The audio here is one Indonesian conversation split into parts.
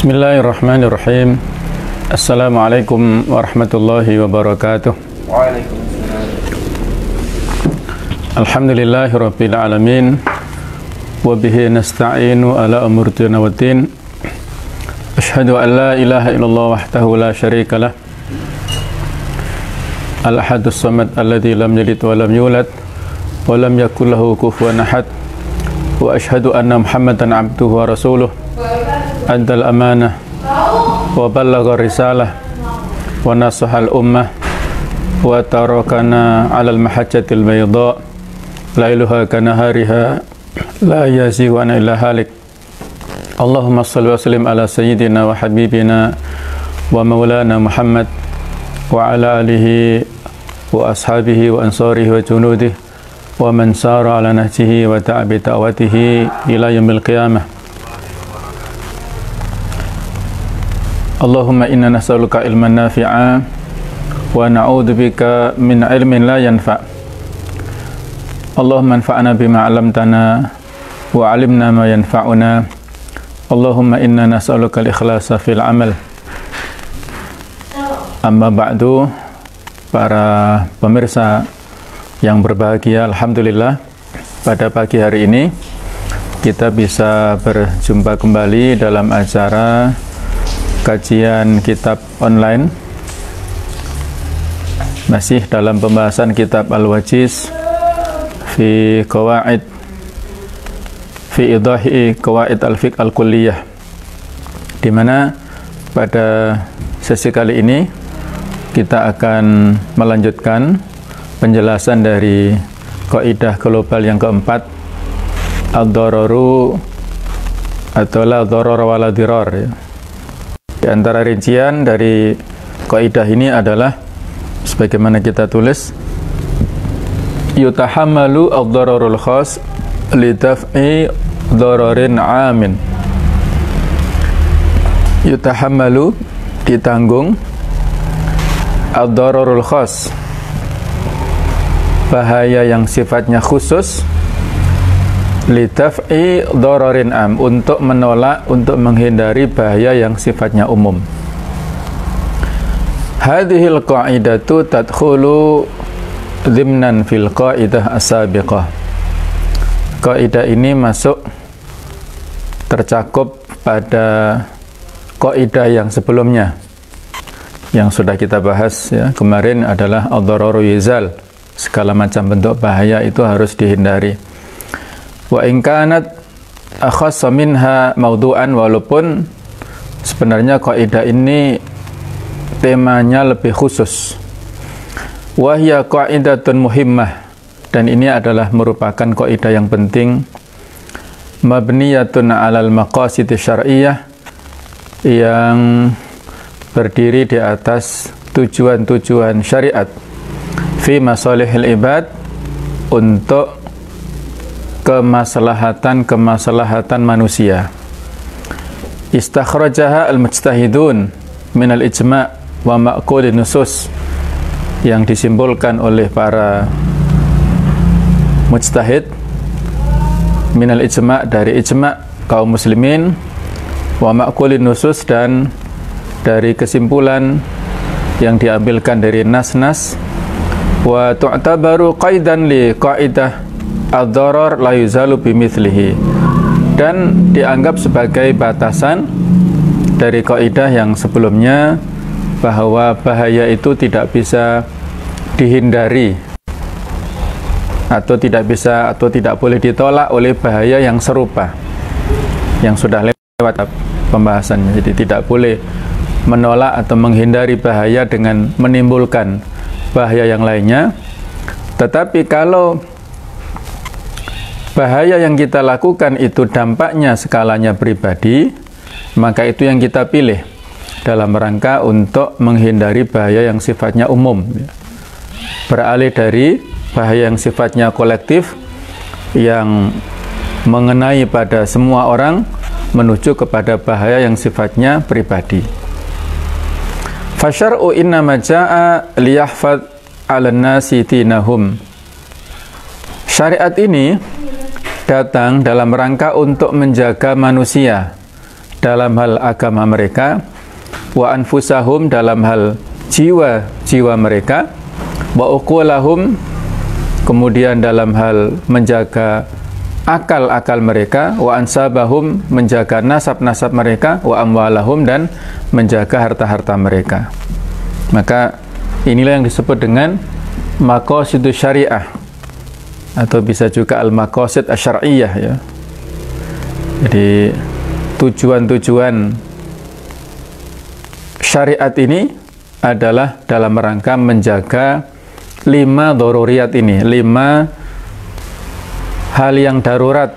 Bismillahirrahmanirrahim. Assalamualaikum warahmatullahi wabarakatuh. Waalaikumsalam. Alhamdulillahi rabbil alamin. Wa bihi nasta'inu ala umuri dunya waddin. Asyhadu an la ilaha illallah wahdahu la syarika lah. Al-ahadus samad alladzi lam yalid wa lam yulad wa lam yakul lahu kufuwan ahad. Wa asyhadu anna Muhammadan abduhu wa rasuluh. Addal amanah wa ballagha risalah wa nasahal ummah wa tarakana 'alal mahajjatil bayda lailuha kanahariha la yazighu an illa halik. Allahumma shalli wa sallim ala sayyidina wa habibina wa maulana Muhammad wa ala alihi wa ashabihi wa ansarihi wa junudihi wa man sara ala nahjihi wa ta'abi ta'watihi ila yaumil qiyamah. Allahumma inna nas'aluka ilman nafi'a wa na'udzubika min ilmin la yanfa'. Allahumma anfa'na bima 'allamtana wa 'allimna ma yanfa'una. Allahumma inna nas'aluka al-ikhlasa fil 'amal. Amma ba'du, para pemirsa yang berbahagia, alhamdulillah pada pagi hari ini kita bisa berjumpa kembali dalam acara kajian kitab online, masih dalam pembahasan kitab Al-Wajiz fi qawaid fi idahi qawaid al-fiqh al-kulliyah, di mana pada sesi kali ini kita akan melanjutkan penjelasan dari kaidah global yang keempat, ad-dararu atau la darara wa la dirar, ya. Di antara rincian dari kaidah ini adalah sebagaimana kita tulis, yutahammalu ad-dararul khas li daf'i dararin 'amin. Yutahammalu, ditanggung, ad-dararul khas, bahaya yang sifatnya khusus, lidaf'i dararin am, untuk menolak, untuk menghindari bahaya yang sifatnya umum. Hadhil qa'idatu tadkhulu dhimnan fil qa'idah as-sabiqah. Kaidah ini masuk, tercakup pada kaidah yang sebelumnya yang sudah kita bahas, ya. Kemarin adalah ad-dararu yuzal, segala macam bentuk bahaya itu harus dihindari. Wa in kanat akhassa minha mawdu'an, walaupun sebenarnya kaidah ini temanya lebih khusus. Wa hiya qaidatun muhimmah, dan ini adalah merupakan kaidah yang penting, mabniyatun 'alal maqasid syar'iyyah, yang berdiri di atas tujuan-tujuan syariat, fi masalihil ibad, untuk kemaslahatan manusia. Istakhrajaha al-mujtahidun minal ijma' wa ma'qulin nusus, yang disimpulkan oleh para mujtahid, minal ijma', dari ijma' kaum muslimin, wa ma'qulin nusus, dan dari kesimpulan yang diambilkan dari nas-nas, wa tu'tabaru qaidan li qaidah ad-darar la yuzalu bimithlihi, dan dianggap sebagai batasan dari kaidah yang sebelumnya, bahwa bahaya itu tidak bisa dihindari, atau tidak bisa, atau tidak boleh ditolak oleh bahaya yang serupa yang sudah lewat pembahasannya. Jadi tidak boleh menolak atau menghindari bahaya dengan menimbulkan bahaya yang lainnya. Tetapi kalau bahaya yang kita lakukan itu dampaknya skalanya pribadi, maka itu yang kita pilih dalam rangka untuk menghindari bahaya yang sifatnya umum, beralih dari bahaya yang sifatnya kolektif yang mengenai pada semua orang, menuju kepada bahaya yang sifatnya pribadi. Fasyar'u innama ja'a liyahfad 'alan nasi dinahum. Syariat ini datang dalam rangka untuk menjaga manusia dalam hal agama mereka, wa anfusahum dalam hal jiwa-jiwa mereka, wa uqulahum kemudian dalam hal menjaga akal-akal mereka, wa ansabahum menjaga nasab-nasab mereka, wa amwalahum dan menjaga harta-harta mereka. Maka inilah yang disebut dengan maqasidus syariah, atau bisa juga al-maqasid asy-syar'iyyah ya. Jadi tujuan-tujuan syariat ini adalah dalam rangka menjaga 5 daruriyat ini, 5 hal yang darurat,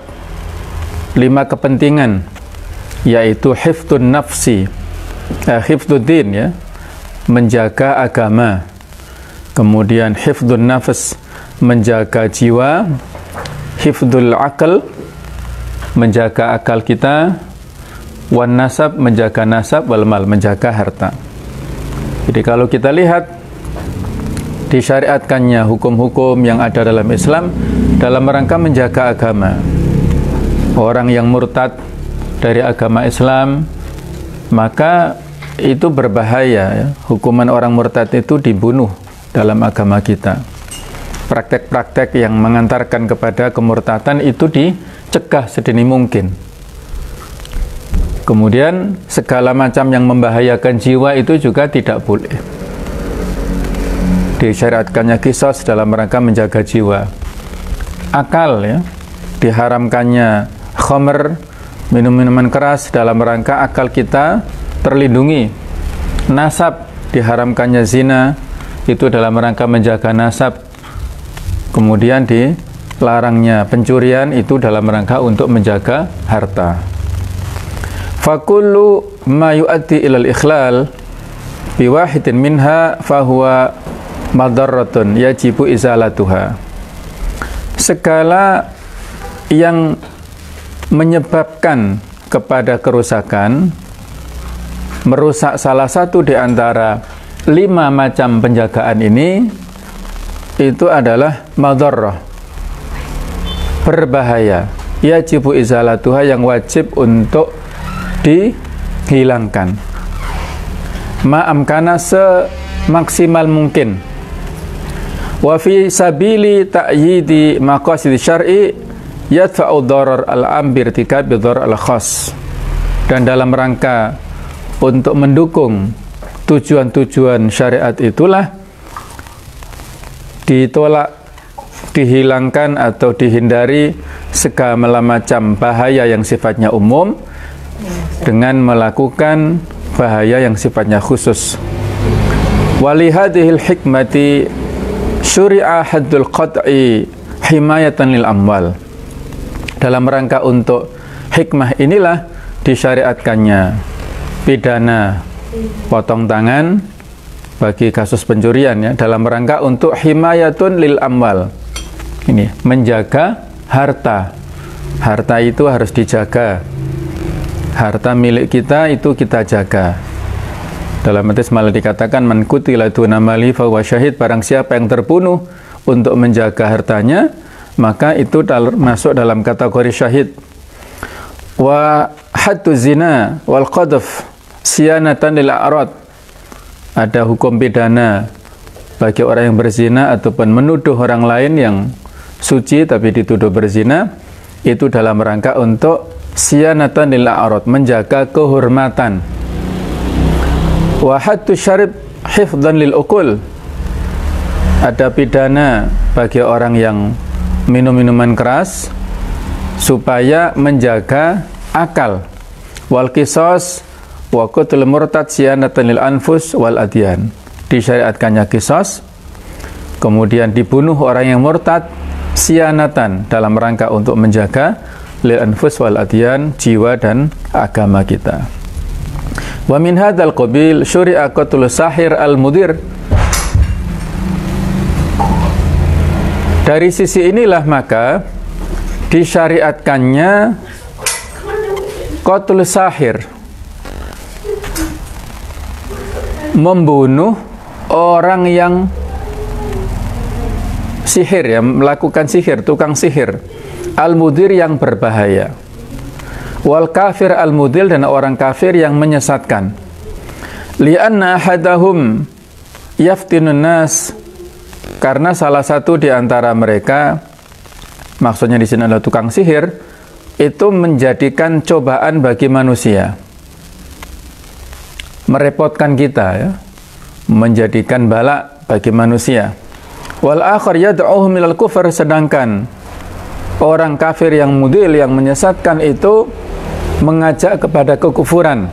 5 kepentingan, yaitu hifdzun nafsi, hifdzuddin ya, menjaga agama, kemudian hifdzun nafs, menjaga jiwa, hifdzul aql, menjaga akal kita, wan nasab, menjaga nasab, wal mal, menjaga harta. Jadi kalau kita lihat disyariatkannya hukum-hukum yang ada dalam Islam dalam rangka menjaga agama. Orang yang murtad dari agama Islam, maka itu berbahaya ya. Hukuman orang murtad itu dibunuh dalam agama kita. Praktek-praktek yang mengantarkan kepada kemurtadan itu dicegah sedini mungkin. Kemudian segala macam yang membahayakan jiwa itu juga tidak boleh. Disyariatkannya qisas dalam rangka menjaga jiwa. Akal ya, diharamkannya khamr, minum-minuman keras dalam rangka akal kita terlindungi. Nasab, diharamkannya zina, itu dalam rangka menjaga nasab. Kemudian dilarangnya pencurian, itu dalam rangka untuk menjaga harta. Fakullu ma yu'addi ilal ikhlal biwahidin minha fahuwa madarratun yajibu izalatuha. Segala yang menyebabkan kepada kerusakan, merusak salah satu di antara 5 macam penjagaan ini, itu adalah madarrah, berbahaya, yajibu izalatuha, yang wajib untuk dihilangkan. Ma'amkana, semaksimal mungkin. Wa fi sabili ta'yidi maqasid syar'i yadfa'u darar al-'am bi irtikabi darar al-khas. Dan dalam rangka untuk mendukung tujuan-tujuan syariat itulah ditolak, dihilangkan atau dihindari segala macam bahaya yang sifatnya umum dengan melakukan bahaya yang sifatnya khusus. Walihadihil hikmati syuri'a haddul qat'i himayatan lil amwal. Dalam rangka untuk hikmah inilah disyariatkannya pidana potong tangan bagi kasus pencurian ya, dalam rangka untuk himayatun lil amwal. Ini menjaga harta. Harta itu harus dijaga. Harta milik kita itu kita jaga. Dalam hadis malah dikatakan man qutila duna mali fa huwa syahid, barang siapa yang terbunuh untuk menjaga hartanya, maka itu masuk dalam kategori syahid. Wa haddu zina wal qadhf siyanatan lil a'rad. Ada hukum pidana bagi orang yang berzina ataupun menuduh orang lain yang suci tapi dituduh berzina, itu dalam rangka untuk siyanatan lil a'rad, menjaga kehormatan. Wa haddu syarib hifdzan lil uqul. Ada pidana bagi orang yang minum minuman keras supaya menjaga akal. Wal qisas wa qatlul murtad siyanatan lil anfus wal adyan. Disyariatkannya qisas, kemudian dibunuh orang yang murtad siyanatan dalam rangka untuk menjaga lil anfus wal adyan, jiwa dan agama kita. Wa min hadzal qabil syuri'a qatlus sahir al-mudir. Dari sisi inilah maka disyariatkannya qatlus sahir, membunuh orang yang sihir ya, melakukan sihir, tukang sihir, al-mudir yang berbahaya. wal kafir al-mudil, dan orang kafir yang menyesatkan. Li'anna ahadahum yaftinun nas, karena salah satu di antara mereka, maksudnya di sini adalah tukang sihir, itu menjadikan cobaan bagi manusia, merepotkan kita ya, menjadikan bala bagi manusia. Wal akhar yad'uhum ilal kufr, sedangkan orang kafir yang mudil, yang menyesatkan itu mengajak kepada kekufuran.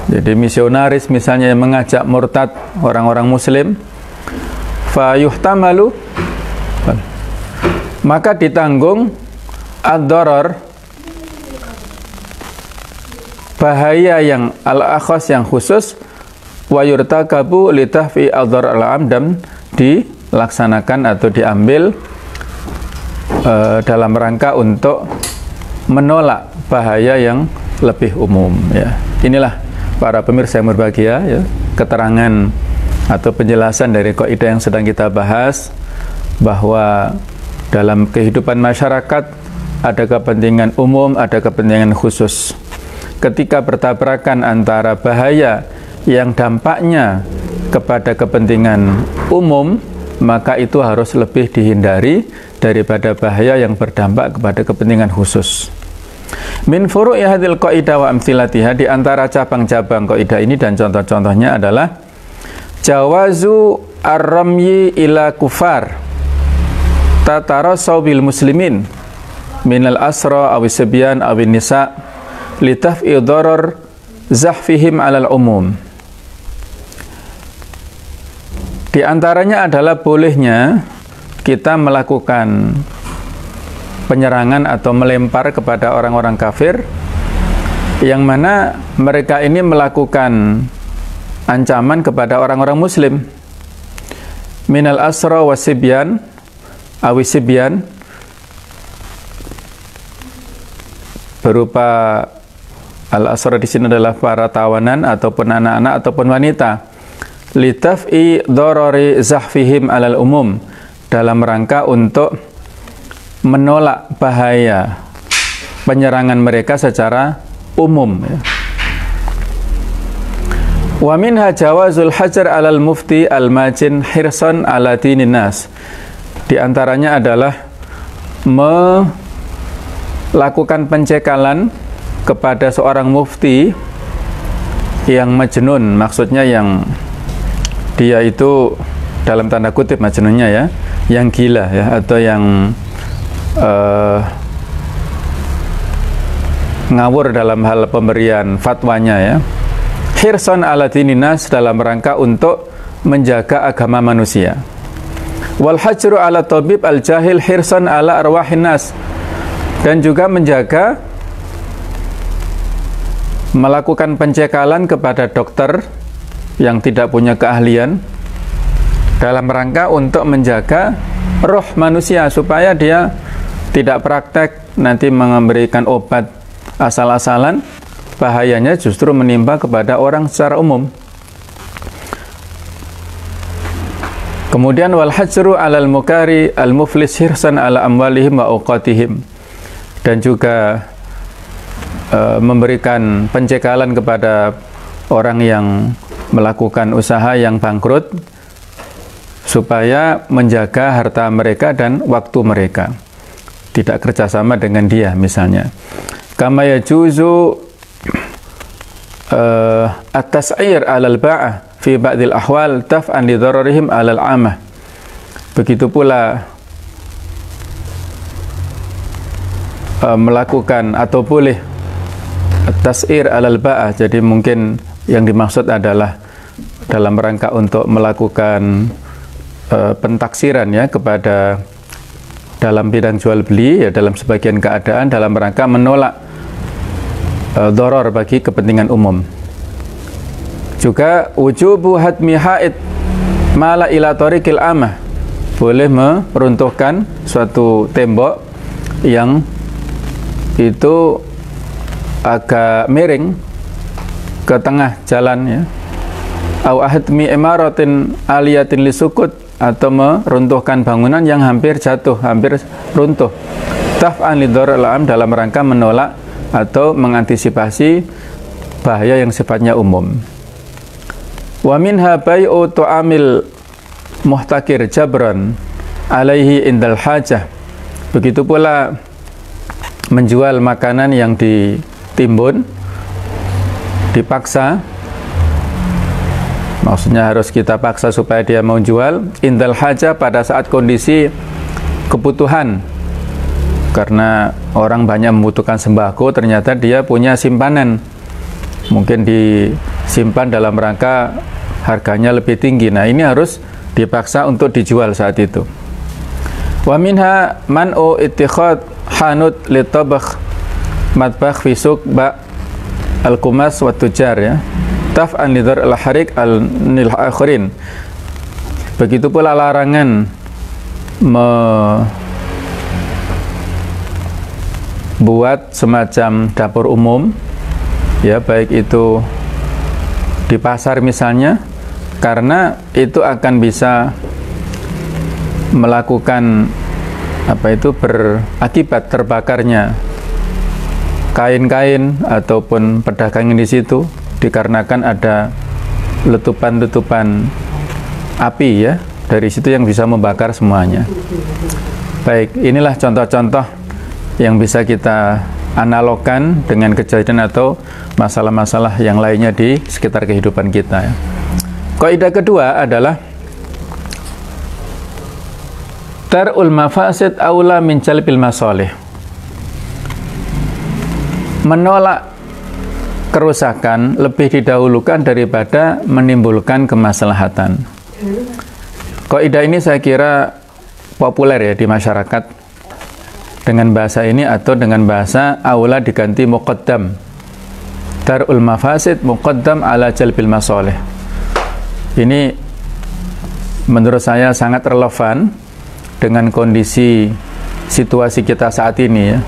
Jadi misionaris misalnya yang mengajak murtad orang-orang muslim, fa yuhtamalu, maka ditanggung ad-darar, bahaya yang al-akhas, yang khusus, wa yurtakabu litahfi ad-darar al-amdam, dilaksanakan atau diambil dalam rangka untuk menolak bahaya yang lebih umum ya. Inilah para pemirsa yang berbahagia ya, keterangan atau penjelasan dari kaidah yang sedang kita bahas, bahwa dalam kehidupan masyarakat ada kepentingan umum, ada kepentingan khusus. Ketika bertabrakan antara bahaya yang dampaknya kepada kepentingan umum, maka itu harus lebih dihindari daripada bahaya yang berdampak kepada kepentingan khusus. Min furu'i hadhil qaidah wa amthilatiha, di antara cabang-cabang kaidah ini dan contoh-contohnya adalah jawazu ar-ramyi ila kufar tatarasaw bil muslimin minal asra awis sibyan awin nisa litaf'i darar zahfihim alal umum. Di antaranya adalah bolehnya kita melakukan penyerangan atau melempar kepada orang-orang kafir yang mana mereka ini melakukan ancaman kepada orang-orang muslim, minal asra wasibyan awisibyan, berupa al-asra di sini adalah para tawanan ataupun anak-anak ataupun wanita, litaf'i darari zahfihim alal umum, dalam rangka untuk menolak bahaya penyerangan mereka secara umum ya. Wa minha jawazul hajar alal mufti al-majin hirsan ala dinin nas, di antaranya adalah melakukan pencekalan kepada seorang mufti yang majnun, maksudnya yang dia itu dalam tanda kutip majnunnya ya, yang gila ya, atau yang ngawur dalam hal pemberian fatwanya ya. Hirsan ala dininas, dalam rangka untuk menjaga agama manusia. Wal hajru ala tabib al jahil hirsan ala arwahin nas, dan juga menjaga, melakukan pencekalan kepada dokter yang tidak punya keahlian dalam rangka untuk menjaga roh manusia supaya dia tidak praktek nanti memberikan obat asal-asalan, bahayanya justru menimpa kepada orang secara umum. Kemudian wal hajru alal mukari al muflis hirsan ala amwalihim wa awqatihim, dan juga memberikan pencekalan kepada orang yang melakukan usaha yang bangkrut supaya menjaga harta mereka dan waktu mereka, tidak kerjasama dengan dia misalnya. Kama yajuzu at-tas'ir alal ba'ah fi ba'dil ahwal taf'an li dhararihim alal amah. Begitu pula melakukan atau boleh at-tas'ir alal ba'ah, jadi mungkin yang dimaksud adalah dalam rangka untuk melakukan pentaksiran ya kepada dalam bidang jual beli ya, dalam sebagian keadaan dalam rangka menolak doror bagi kepentingan umum. Juga wujubu hadmi haid mala ila tariqil amah, boleh meruntuhkan suatu tembok yang itu agak miring ke tengah jalan ya. Au ahadmi imaratin aliyatin lisukut, atau meruntuhkan bangunan yang hampir jatuh, hampir runtuh. taf'an lidhar al-am, dalam rangka menolak atau mengantisipasi bahaya yang sifatnya umum. Wa minha bai'u tu'amil muhtakir jabran alaihi indal hajah. Begitu pula menjual makanan yang ditimbun, dipaksa, maksudnya harus kita paksa supaya dia mau jual, indal hajah, pada saat kondisi kebutuhan, karena orang banyak membutuhkan sembako, ternyata dia punya simpanan, mungkin disimpan dalam rangka harganya lebih tinggi. Nah, ini harus dipaksa untuk dijual saat itu. Wa minha man'u ittikhad hanut litabakh matbakh fi suq ba al-kumas wa tujar, ya, taf'an lidhar al-harik al-nil akhirin. Begitu pula larangan membuat semacam dapur umum, ya, baik itu di pasar misalnya, karena itu akan bisa melakukan berakibat terbakarnya kain-kain ataupun pedagang di situ, dikarenakan ada letupan-letupan api, ya, dari situ yang bisa membakar semuanya. Baik, inilah contoh-contoh yang bisa kita analogkan dengan kejadian atau masalah-masalah yang lainnya di sekitar kehidupan kita, ya. Kaidah kedua adalah dar'ul mafasid aula min jalbil masalih. Menolak kerusakan lebih didahulukan daripada menimbulkan kemaslahatan. Kaidah ini saya kira populer, ya, di masyarakat dengan bahasa ini, atau dengan bahasa aula diganti muqaddam. Dar'ul mafasid muqaddam ala jalbil masalih. Ini menurut saya sangat relevan dengan kondisi situasi kita saat ini, ya.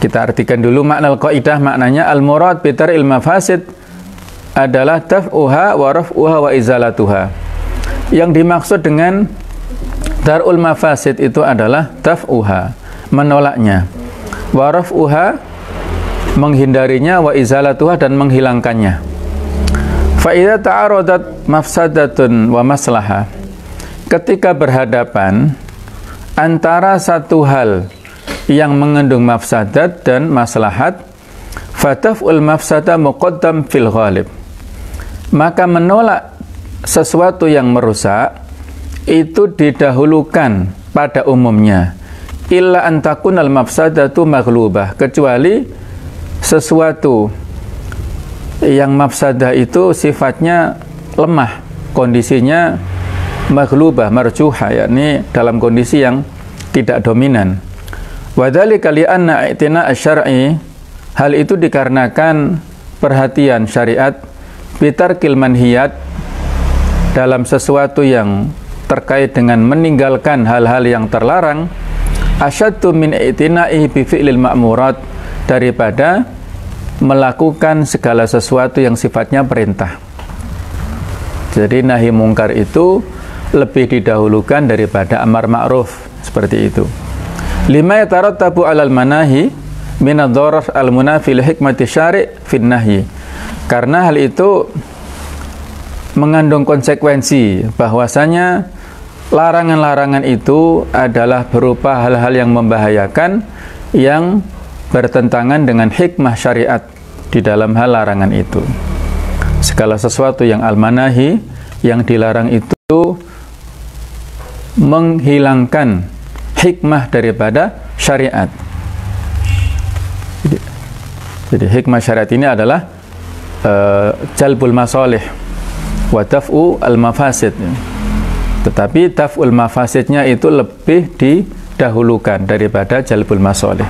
Kita artikan dulu makna al-qaidah. Maknanya al-murad bi dar'il mafasid adalah daf'uha wa raf'uha wa izalatuha. Yang dimaksud dengan dar'ul mafasid itu adalah daf'uha, menolaknya, wa raf'uha, menghindarinya, wa izalatuha, dan menghilangkannya. Fa idza ta'aradat mafsadatun wa maslahah, ketika berhadapan antara satu hal yang mengandung mafsadat dan maslahat, fataf'ul mafsadah muqaddam fil ghalib, maka menolak sesuatu yang merusak itu didahulukan pada umumnya. Illa antakunal mafsadatu maghlubah, kecuali sesuatu yang mafsadah itu sifatnya lemah, kondisinya maghlubah, marjuhah, yakni dalam kondisi yang tidak dominan. Wadzalika li'anna i'tina asy-syar'i, hal itu dikarenakan perhatian syariat bitarkil manhiyat, dalam sesuatu yang terkait dengan meninggalkan hal-hal yang terlarang, asyaddu min i'tina'ihi bi fi'lil ma'murat, daripada melakukan segala sesuatu yang sifatnya perintah. Jadi nahi mungkar itu lebih didahulukan daripada amar ma'ruf, seperti itu. Lima yatarattabu 'alal manahi min ad-darar al-munafi li hikmati syari' fin nahyi, karena hal itu mengandung konsekuensi bahwasanya larangan-larangan itu adalah berupa hal-hal yang membahayakan, yang bertentangan dengan hikmah syariat di dalam hal larangan itu. Segala sesuatu yang al-manahi, yang dilarang itu menghilangkan hikmah daripada syariat. Jadi hikmah syariat ini adalah jalbul masalih wa daf'u al-mafasid. Tetapi daf'ul mafasidnya itu lebih didahulukan daripada jalbul masalih.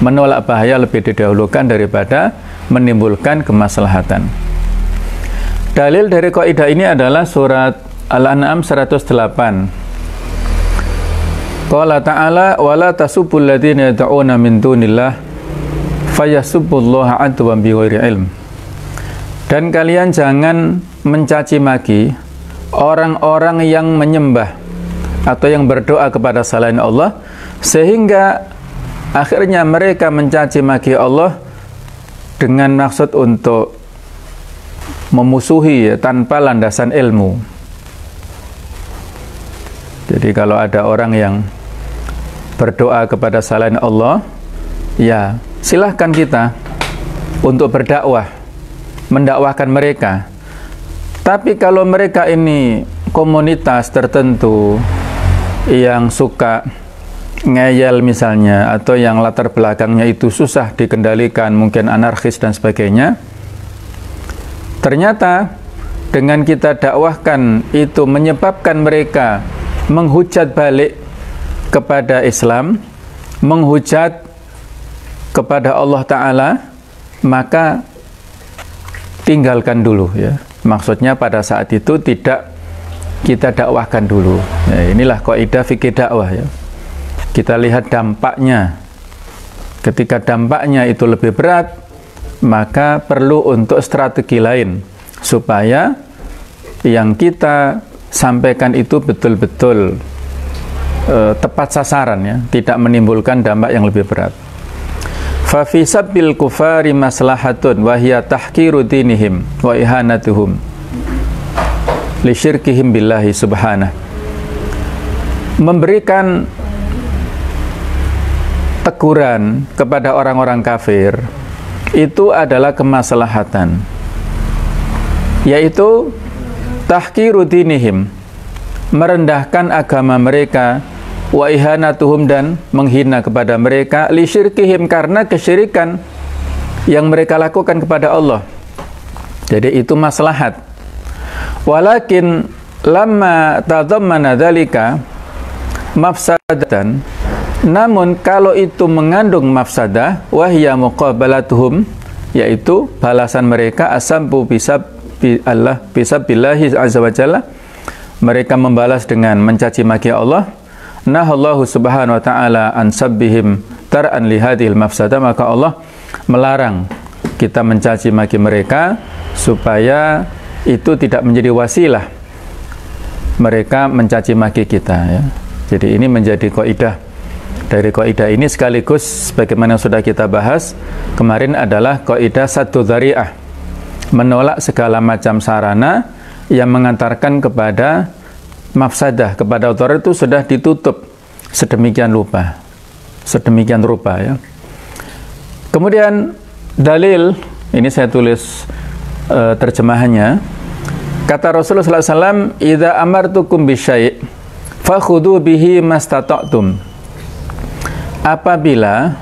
Menolak bahaya lebih didahulukan daripada menimbulkan kemaslahatan. Dalil dari kaidah ini adalah surat Al-An'am 108. Qala ta'ala wa la tasubbul ladzina yad'una min dunillah fayasubbullaha 'adwan bighairi ilm. Dan kalian jangan mencaci maki orang-orang yang menyembah atau yang berdoa kepada selain Allah, Sehingga akhirnya mereka mencaci maki Allah dengan maksud untuk memusuhi tanpa landasan ilmu. Jadi kalau ada orang yang berdoa kepada selain Allah, ya silahkan kita untuk berdakwah, mendakwahkan mereka. Tapi kalau mereka ini komunitas tertentu yang suka ngeyel misalnya, atau yang latar belakangnya itu susah dikendalikan, mungkin anarkis dan sebagainya, ternyata dengan kita dakwahkan itu menyebabkan mereka menghujat balik kepada Islam, menghujat kepada Allah Ta'ala, maka tinggalkan dulu ya. Maksudnya pada saat itu tidak kita dakwahkan dulu. Ya, inilah kaidah fikih dakwah ya. Kita lihat dampaknya. Ketika dampaknya itu lebih berat, maka perlu untuk strategi lain supaya yang kita sampaikan itu betul-betul tepat sasaran ya, tidak menimbulkan dampak yang lebih berat. Fa fi sabbil kufari maslahatun wa hiya tahqiru dinihim wa ihanatuhum li syirkihim billahi subhanahu. Memberikan teguran kepada orang-orang kafir itu adalah kemaslahatan, yaitu tahqiru dinihim, merendahkan agama mereka, wa ihanatuhum, dan menghina kepada mereka, li syirkihim, karena kesyirikan yang mereka lakukan kepada Allah. Jadi itu maslahat. Walakin lamma tadammana dzalika mafsadatan, namun kalau itu mengandung mafsadah, wahya muqabalatuhum, yaitu balasan mereka, asambu bisabillahi azza wa jalla, mereka membalas dengan mencaci maki Allah. Nahallahu subhanahu wa ta'ala an sabbihim tar'an li hadhil mafsadah, maka Allah melarang kita mencaci maki mereka supaya itu tidak menjadi wasilah mereka mencaci maki kita ya. Jadi ini menjadi kaidah. Dari kaidah ini sekaligus bagaimana sudah kita bahas kemarin adalah kaidah satu dzari'ah, menolak segala macam sarana yang mengantarkan kepada mafsadah, kepada otoritas itu sudah ditutup sedemikian rupa ya. Kemudian dalil ini saya tulis terjemahannya. Kata Rasulullah SAW, idza amartukum bisyai' fakhudhu bihi mastata'tum. Apabila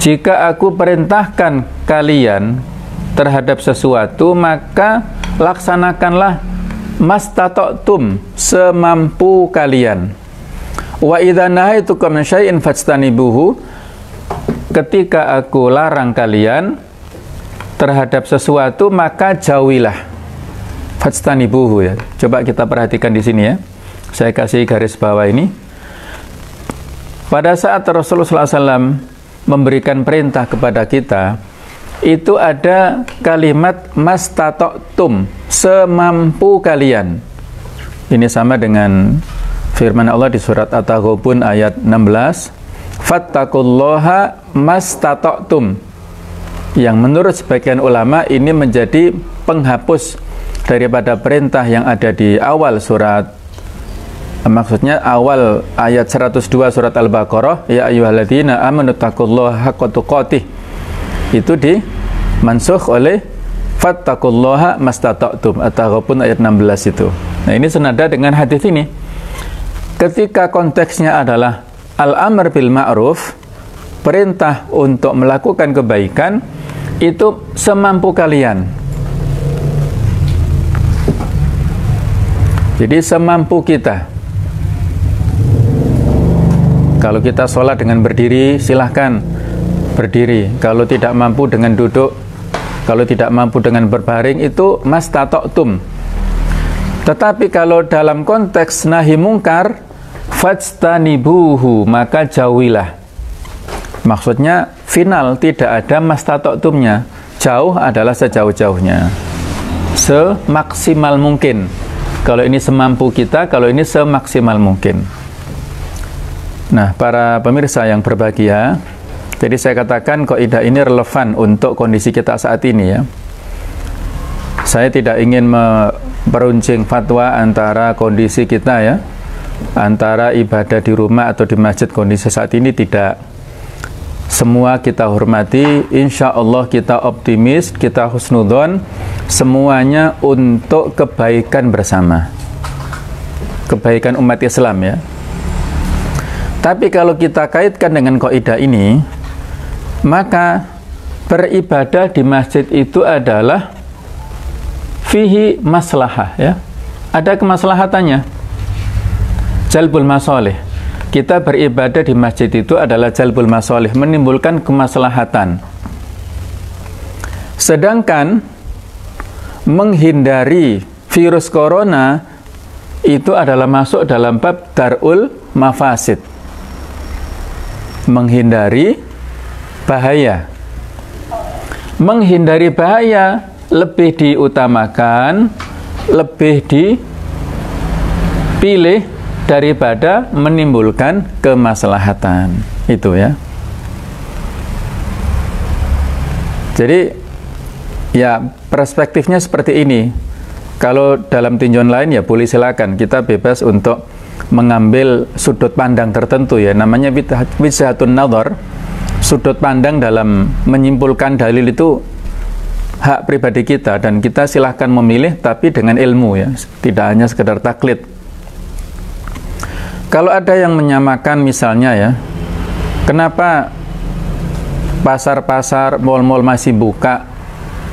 jika aku perintahkan kalian terhadap sesuatu, maka laksanakanlah mastata'tum, semampu kalian. Wa idza nahaitukum min syai'in fajtanibuhu, ketika aku larang kalian terhadap sesuatu, maka jauhilah. Fajtanibuhu ya. Coba kita perhatikan di sini ya. Saya kasih garis bawah ini. Pada saat Rasulullah SAW memberikan perintah kepada kita, itu ada kalimat mastata'tum, semampu kalian. Ini sama dengan firman Allah di surat At-Taghabun ayat 16, fattaqullaha mastata'tum, yang menurut sebagian ulama ini menjadi penghapus daripada perintah yang ada di awal surat. Maksudnya awal ayat 102 surat Al-Baqarah, ya ayyuhalladzina amanu taqullaha haqqa tuqatih, itu dimansukh oleh fattaqullaha mastata'tum, At-Taghabun ayat 16 itu. Nah, ini senada dengan hadis ini. Ketika konteksnya adalah al-amr bil ma'ruf, perintah untuk melakukan kebaikan, itu semampu kalian. Jadi semampu kita. Kalau kita sholat dengan berdiri, silahkan berdiri. Kalau tidak mampu dengan duduk, kalau tidak mampu dengan berbaring, itu mastata'tum. Tetapi kalau dalam konteks nahi mungkar, fajtanibuhu, maka jauhilah. Maksudnya final, tidak ada mastata'tumnya. Jauh adalah sejauh-jauhnya, semaksimal mungkin. Kalau ini semampu kita, kalau ini semaksimal mungkin. Nah, para pemirsa yang berbahagia, jadi saya katakan kaidah ini relevan untuk kondisi kita saat ini ya. Saya tidak ingin meruncing fatwa antara kondisi kita ya, antara ibadah di rumah atau di masjid kondisi saat ini, tidak. Semua kita hormati, insya Allah kita optimis, kita husnudon, semuanya untuk kebaikan bersama, kebaikan umat Islam ya. Tapi kalau kita kaitkan dengan kaidah ini, maka beribadah di masjid itu adalah fihi maslahah ya, ada kemaslahatannya, jalbul masoleh. Kita beribadah di masjid itu adalah jalbul masoleh, menimbulkan kemaslahatan. Sedangkan menghindari virus corona itu adalah masuk dalam bab darul mafasid, menghindari bahaya. Menghindari bahaya lebih diutamakan, lebih dipilih daripada menimbulkan kemaslahatan. Itu ya. Jadi ya perspektifnya seperti ini. Kalau dalam tinjauan lain ya boleh silakan, kita bebas untuk mengambil sudut pandang tertentu ya, namanya wijhatun nadhar. Sudut pandang dalam menyimpulkan dalil itu hak pribadi kita, dan kita silahkan memilih tapi dengan ilmu ya, tidak hanya sekedar taklid. Kalau ada yang menyamakan misalnya ya, kenapa pasar-pasar, mal-mal masih buka,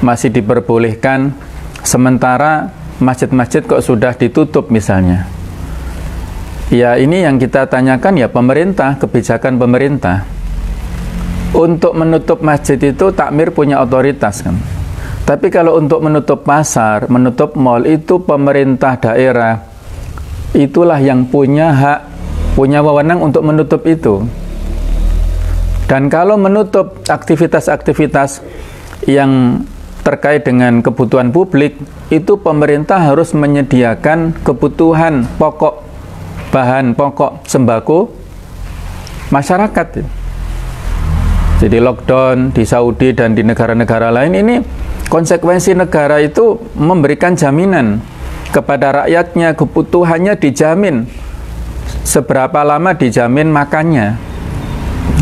masih diperbolehkan, sementara masjid-masjid kok sudah ditutup misalnya? Ya ini yang kita tanyakan ya pemerintah, kebijakan pemerintah. Untuk menutup masjid itu takmir punya otoritas kan. Tapi kalau untuk menutup pasar, menutup mal itu pemerintah daerah, itulah yang punya hak, punya wewenang untuk menutup itu. Dan kalau menutup aktivitas-aktivitas yang terkait dengan kebutuhan publik, itu pemerintah harus menyediakan kebutuhan pokok, bahan pokok sembako masyarakat. Jadi lockdown di Saudi dan di negara-negara lain ini, konsekuensi negara itu memberikan jaminan kepada rakyatnya, kebutuhannya dijamin, seberapa lama dijamin makannya.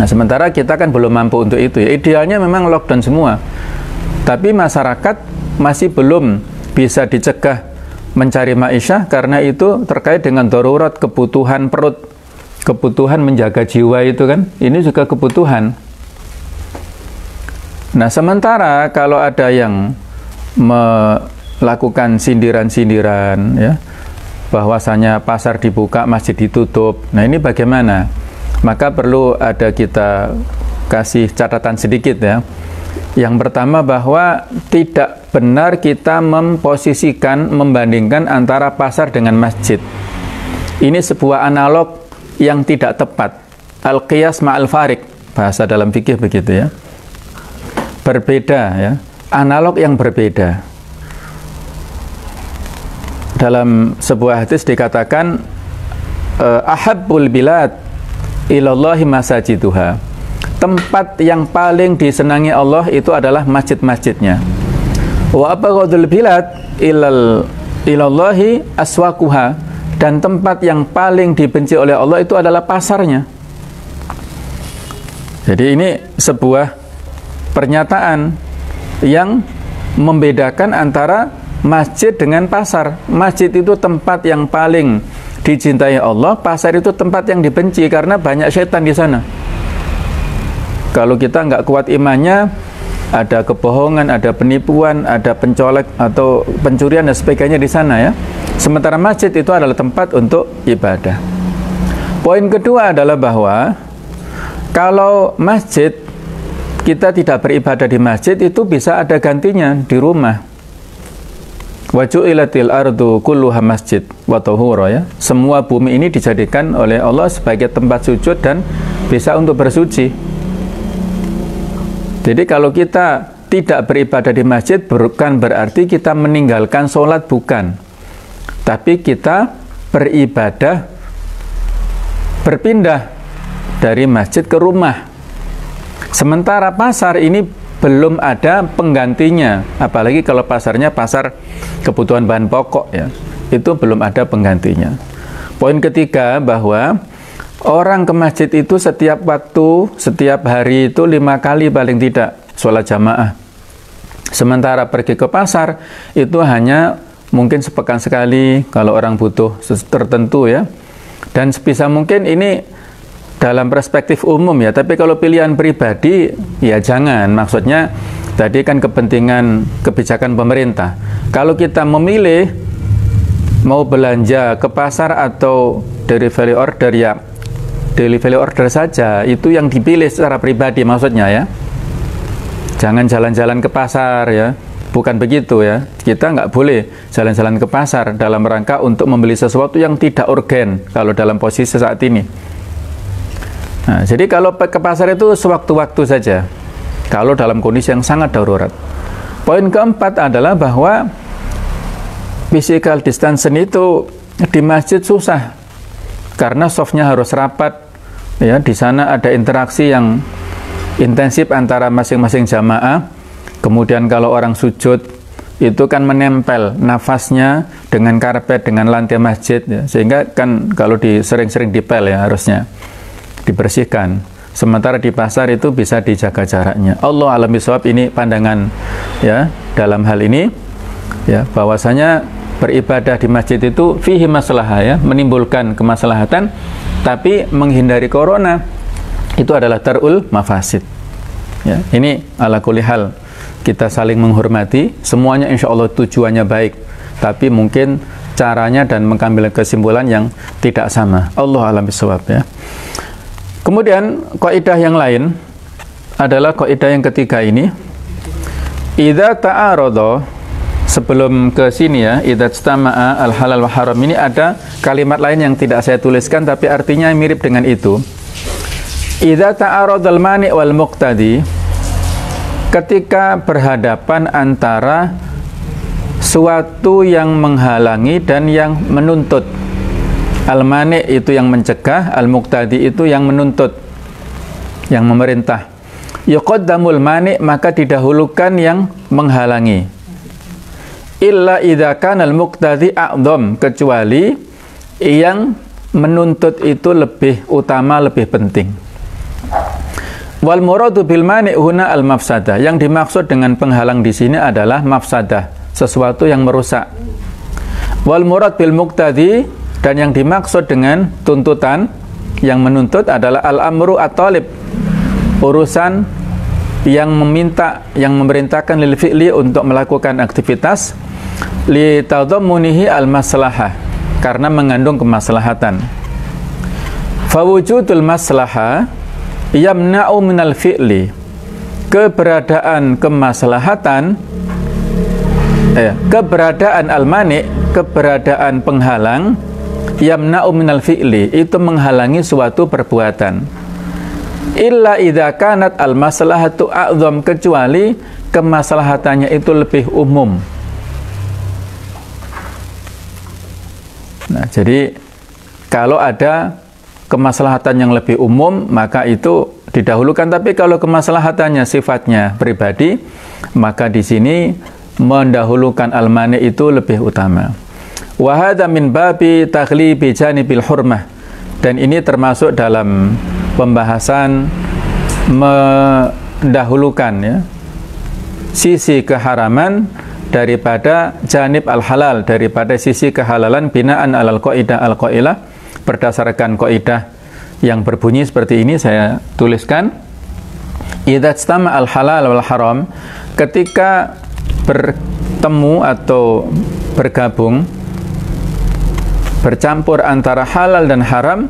Nah sementara kita kan belum mampu untuk itu ya. Idealnya memang lockdown semua, tapi masyarakat masih belum bisa dicegah mencari ma'isyah karena itu terkait dengan darurat, kebutuhan perut, kebutuhan menjaga jiwa itu kan, ini juga kebutuhan. Nah sementara kalau ada yang melakukan sindiran-sindiran ya, bahwasanya pasar dibuka, masjid ditutup, nah ini bagaimana? Maka perlu ada kita kasih catatan sedikit ya. Yang pertama bahwa tidak benar kita memposisikan, membandingkan antara pasar dengan masjid. Ini sebuah analog yang tidak tepat. Al-qiyas ma'al farik, bahasa dalam fikih begitu ya. Berbeda ya, analog yang berbeda. Dalam sebuah hadis dikatakan ahabbul bilad ilallahi masajiduha. Tempat yang paling disenangi Allah itu adalah masjid-masjidnya. Wa abghadul bilad ilallahi aswaquha. Dan tempat yang paling dibenci oleh Allah itu adalah pasarnya. Jadi ini sebuah pernyataan yang membedakan antara masjid dengan pasar. Masjid itu tempat yang paling dicintai Allah, pasar itu tempat yang dibenci karena banyak setan di sana. Kalau kita nggak kuat imannya, ada kebohongan, ada penipuan, ada pencolek atau pencurian dan sebagainya di sana ya. Sementara masjid itu adalah tempat untuk ibadah. Poin kedua adalah bahwa kalau masjid, kita tidak beribadah di masjid, itu bisa ada gantinya di rumah. Wa ju'ilatil ardu kulluha masjid wa tahura ya. Semua bumi ini dijadikan oleh Allah sebagai tempat sujud dan bisa untuk bersuci. Jadi kalau kita tidak beribadah di masjid, bukan berarti kita meninggalkan sholat, bukan. Tapi kita beribadah, berpindah dari masjid ke rumah. Sementara pasar ini belum ada penggantinya, apalagi kalau pasarnya pasar kebutuhan bahan pokok ya, itu belum ada penggantinya. Poin ketiga, bahwa orang ke masjid itu setiap waktu, setiap hari itu 5 kali paling tidak sholat jamaah. Sementara pergi ke pasar itu hanya mungkin sepekan sekali kalau orang butuh tertentu ya. Dan sebisa mungkin ini dalam perspektif umum ya, tapi kalau pilihan pribadi ya jangan. Maksudnya tadi kan kepentingan kebijakan pemerintah. Kalau kita memilih mau belanja ke pasar atau delivery order ya delivery order saja, itu yang dipilih secara pribadi maksudnya ya. Jangan jalan-jalan ke pasar ya, bukan begitu ya. Kita nggak boleh jalan-jalan ke pasar dalam rangka untuk membeli sesuatu yang tidak urgen kalau dalam posisi saat ini. Nah, jadi kalau ke pasar itu sewaktu-waktu saja, kalau dalam kondisi yang sangat darurat. Poin keempat adalah bahwa physical distancing itu di masjid susah, karena softnya harus rapat, ya, di sana ada interaksi yang intensif antara masing-masing jamaah. Kemudian kalau orang sujud itu kan menempel nafasnya dengan karpet, dengan lantai masjid, ya, sehingga kan kalau sering-sering dipel ya harusnya dibersihkan. Sementara di pasar itu bisa dijaga jaraknya. Allah alam bisawab, ini pandangan ya dalam hal ini ya, bahwasanya beribadah di masjid itu fihi maslahah ya, menimbulkan kemaslahatan, tapi menghindari corona itu adalah tarul mafasid. Ya, ini ala kulli hal kita saling menghormati, semuanya insya Allah tujuannya baik, tapi mungkin caranya dan mengambil kesimpulan yang tidak sama. Allah alam bisawab ya. Kemudian kaidah yang lain adalah kaidah yang ketiga ini. Idza ta'arada, sebelum ke sini ya, idza istama'a al-halal wa haram, ini ada kalimat lain yang tidak saya tuliskan tapi artinya mirip dengan itu. Idza ta'arada al-mani' wal muqtadi, ketika berhadapan antara suatu yang menghalangi dan yang menuntut. Al-mani' itu yang mencegah, al-muqtadi itu yang menuntut, yang memerintah. Yuqaddamul mani', maka didahulukan yang menghalangi. Illa idza kana al-muqtadi a'dham, kecuali yang menuntut itu lebih utama, lebih penting. Wal muradu bil mani' huna al-mafsadah. Yang dimaksud dengan penghalang di sini adalah mafsadah, sesuatu yang merusak. Wal murad bil muqtadi, dan yang dimaksud dengan tuntutan, yang menuntut adalah al-amru at-talib, urusan yang meminta, yang memerintahkan lil fi'li, untuk melakukan aktivitas, li tadammunihi al-maslahah, karena mengandung kemaslahatan. Fawujudul maslahah yamna'u minal fi'li, keberadaan kemaslahatan, keberadaan al-mani', keberadaan penghalang, yamna'u minal fi'li, itu menghalangi suatu perbuatan. Illa idza kanat al-maslahatu a'dham, kecuali kemaslahatannya itu lebih umum. Nah, jadi kalau ada kemaslahatan yang lebih umum, maka itu didahulukan. Tapi kalau kemaslahatannya sifatnya pribadi, maka di sini mendahulukan al-mani' itu lebih utama. Wa hadza min babi taghlibi janibil hurmah, dan ini termasuk dalam pembahasan mendahulukan ya sisi keharaman daripada janib al-halal, daripada sisi kehalalan, binaan alal qaidah al-qailah, berdasarkan kaidah yang berbunyi seperti ini, saya tuliskan. Idza istama al-halal wal haram, ketika bertemu atau bergabung, bercampur antara halal dan haram,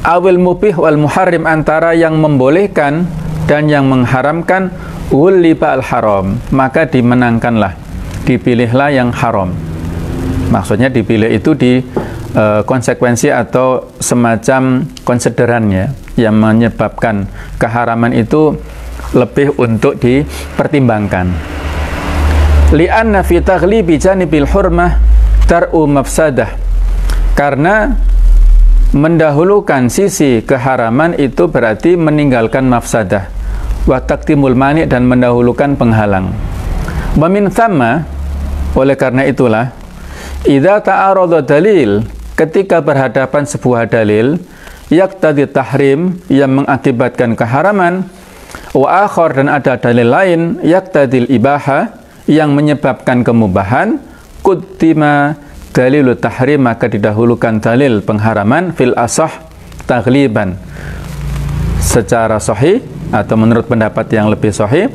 awil mubih wal muharrim, antara yang membolehkan dan yang mengharamkan, wuliba al haram, maka dimenangkanlah, dipilihlah yang haram. Maksudnya dipilih itu di konsekuensi atau semacam konsiderannya yang menyebabkan keharaman itu lebih untuk dipertimbangkan. Li'anna fi taghlibi janibil hurmah tar'u mafsadah, karena mendahulukan sisi keharaman itu berarti meninggalkan mafsadah, wa taqdimul mani, dan mendahulukan penghalang. Wa min thamma, oleh karena itulah, idza ta'arada dalil, ketika berhadapan sebuah dalil yaqtadi tahrim, yang mengakibatkan keharaman, wa akhar, dan ada dalil lain yaqtadil ibaha, yang menyebabkan kemubahan, quddima dalilut tahrim, maka didahulukan dalil pengharaman fil asah taghliban, secara sahih atau menurut pendapat yang lebih sahih,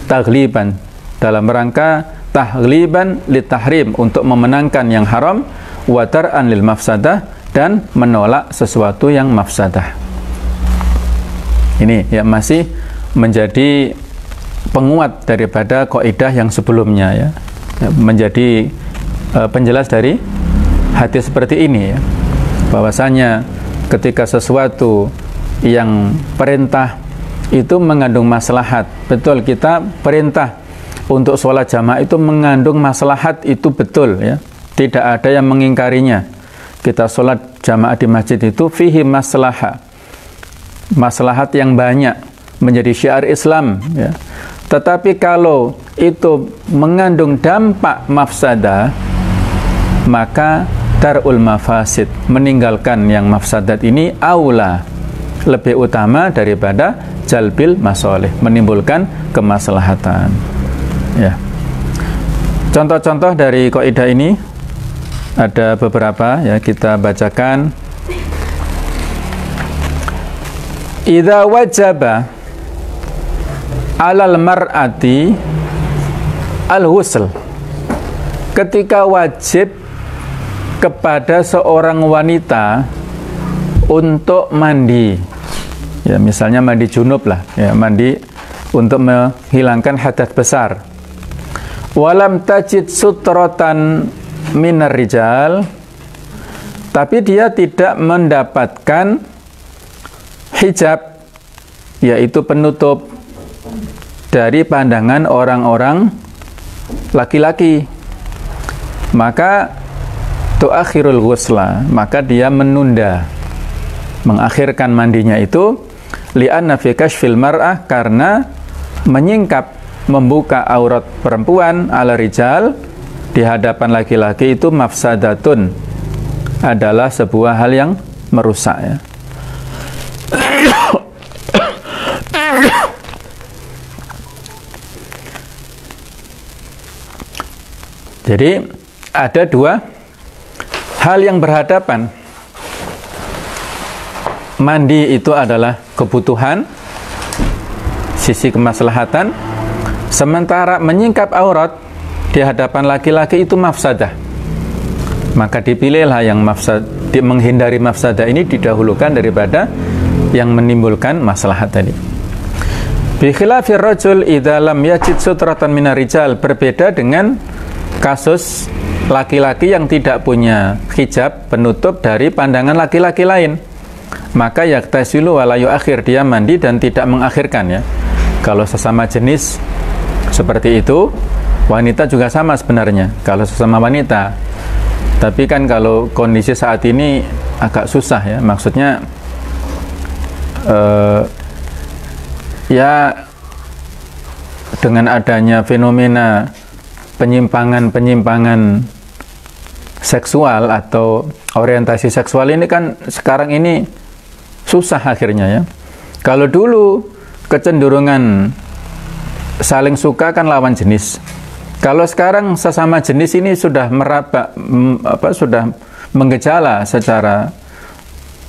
taghliban, dalam rangka taghliban lit tahrim, untuk memenangkan yang haram, wa tar'an lil mafsadah, dan menolak sesuatu yang mafsadah. Ini yang masih menjadi penguat daripada kaidah yang sebelumnya, ya, menjadi penjelas dari hadis seperti ini, ya, bahwasanya ketika sesuatu yang perintah itu mengandung maslahat, betul, kita perintah untuk sholat jamaah itu mengandung maslahat, itu betul, ya, tidak ada yang mengingkarinya. Kita sholat jamaah di masjid itu fihi maslahat yang banyak, menjadi syiar Islam, ya. Tetapi kalau itu mengandung dampak mafsadah, maka darul mafasid, meninggalkan yang mafsadat ini aula, lebih utama daripada jalbil masoleh, menimbulkan kemaslahatan, ya. Contoh-contoh dari kaidah ini ada beberapa, ya, kita bacakan. Idza wajaba 'alal mar'ati al-ghusl, ketika wajib kepada seorang wanita untuk mandi, ya, misalnya mandi junub lah, ya, mandi untuk menghilangkan hadas besar. Walam tajid sutratan minar rijal, tapi dia tidak mendapatkan hijab, yaitu penutup dari pandangan orang-orang laki-laki, maka tuakhirul ghusla, maka dia menunda, mengakhirkan mandinya itu, li'anna fi kashfil mar'ah, karena menyingkap, membuka aurat perempuan ala rijal, di hadapan laki-laki itu mafsadatun, adalah sebuah hal yang merusak, ya. Jadi ada dua hal yang berhadapan. Mandi itu adalah kebutuhan, sisi kemaslahatan, sementara menyingkap aurat di hadapan laki-laki itu mafsadah. Maka dipilihlah yang menghindari mafsadah ini didahulukan daripada yang menimbulkan maslahat tadi. Bi khilafir rajul idza lam yajid sutratan minar rijal, berbeda dengan kasus laki-laki yang tidak punya hijab, penutup dari pandangan laki-laki lain. Maka yaktasilu wala yuakhir, dia mandi dan tidak mengakhirkan, ya. Kalau sesama jenis seperti itu, wanita juga sama sebenarnya, kalau sesama wanita. Tapi kan kalau kondisi saat ini agak susah, ya, maksudnya ya, dengan adanya fenomena penyimpangan seksual atau orientasi seksual ini kan sekarang ini susah akhirnya, ya. Kalau dulu kecenderungan saling suka kan lawan jenis. Kalau sekarang sesama jenis ini sudah meraba, sudah menggejala secara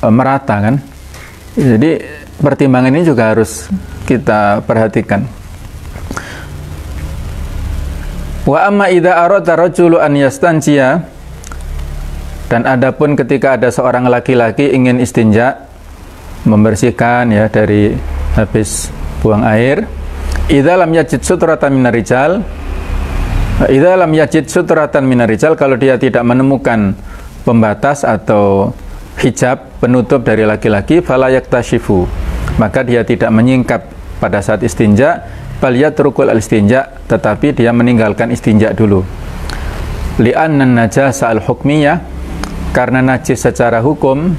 merata, kan. Jadi pertimbangan ini juga harus kita perhatikan. Wa amma idza arada rajulu an yastanjiya, dan adapun ketika ada seorang laki-laki ingin istinja, membersihkan, ya, dari habis buang air, idza lam yajid sutratan minar rijal, idza lam yajid sutratan minar rijal, kalau dia tidak menemukan pembatas atau hijab, penutup dari laki-laki, fala yaktashifu, maka dia tidak menyingkap pada saat istinja, bal yatrukul al-istinja, tetapi dia meninggalkan istinja dulu. Li'anna najasa al-hukmiyah, karena najis secara hukum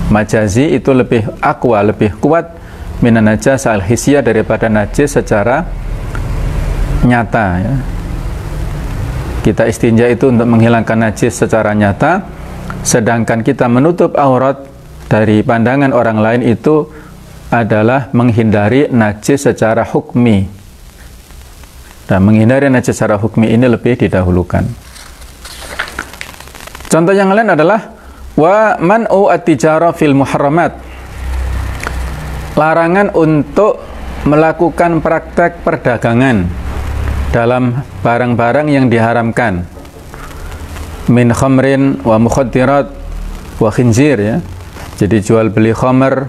majazi itu lebih aqwa, lebih kuat minan najas al-hisiyah daripada najis secara nyata ya. Kita istinja itu untuk menghilangkan najis secara nyata, sedangkan kita menutup aurat dari pandangan orang lain itu adalah menghindari najis secara hukmi. Dan menghindari najis secara hukmi ini lebih didahulukan. Contoh yang lain adalah wa man'u at-tijarah fil muharramat. Larangan untuk melakukan praktek perdagangan dalam barang-barang yang diharamkan. Min khamrin wa mukhaddirat wa khinzir ya. Jadi jual beli khamr,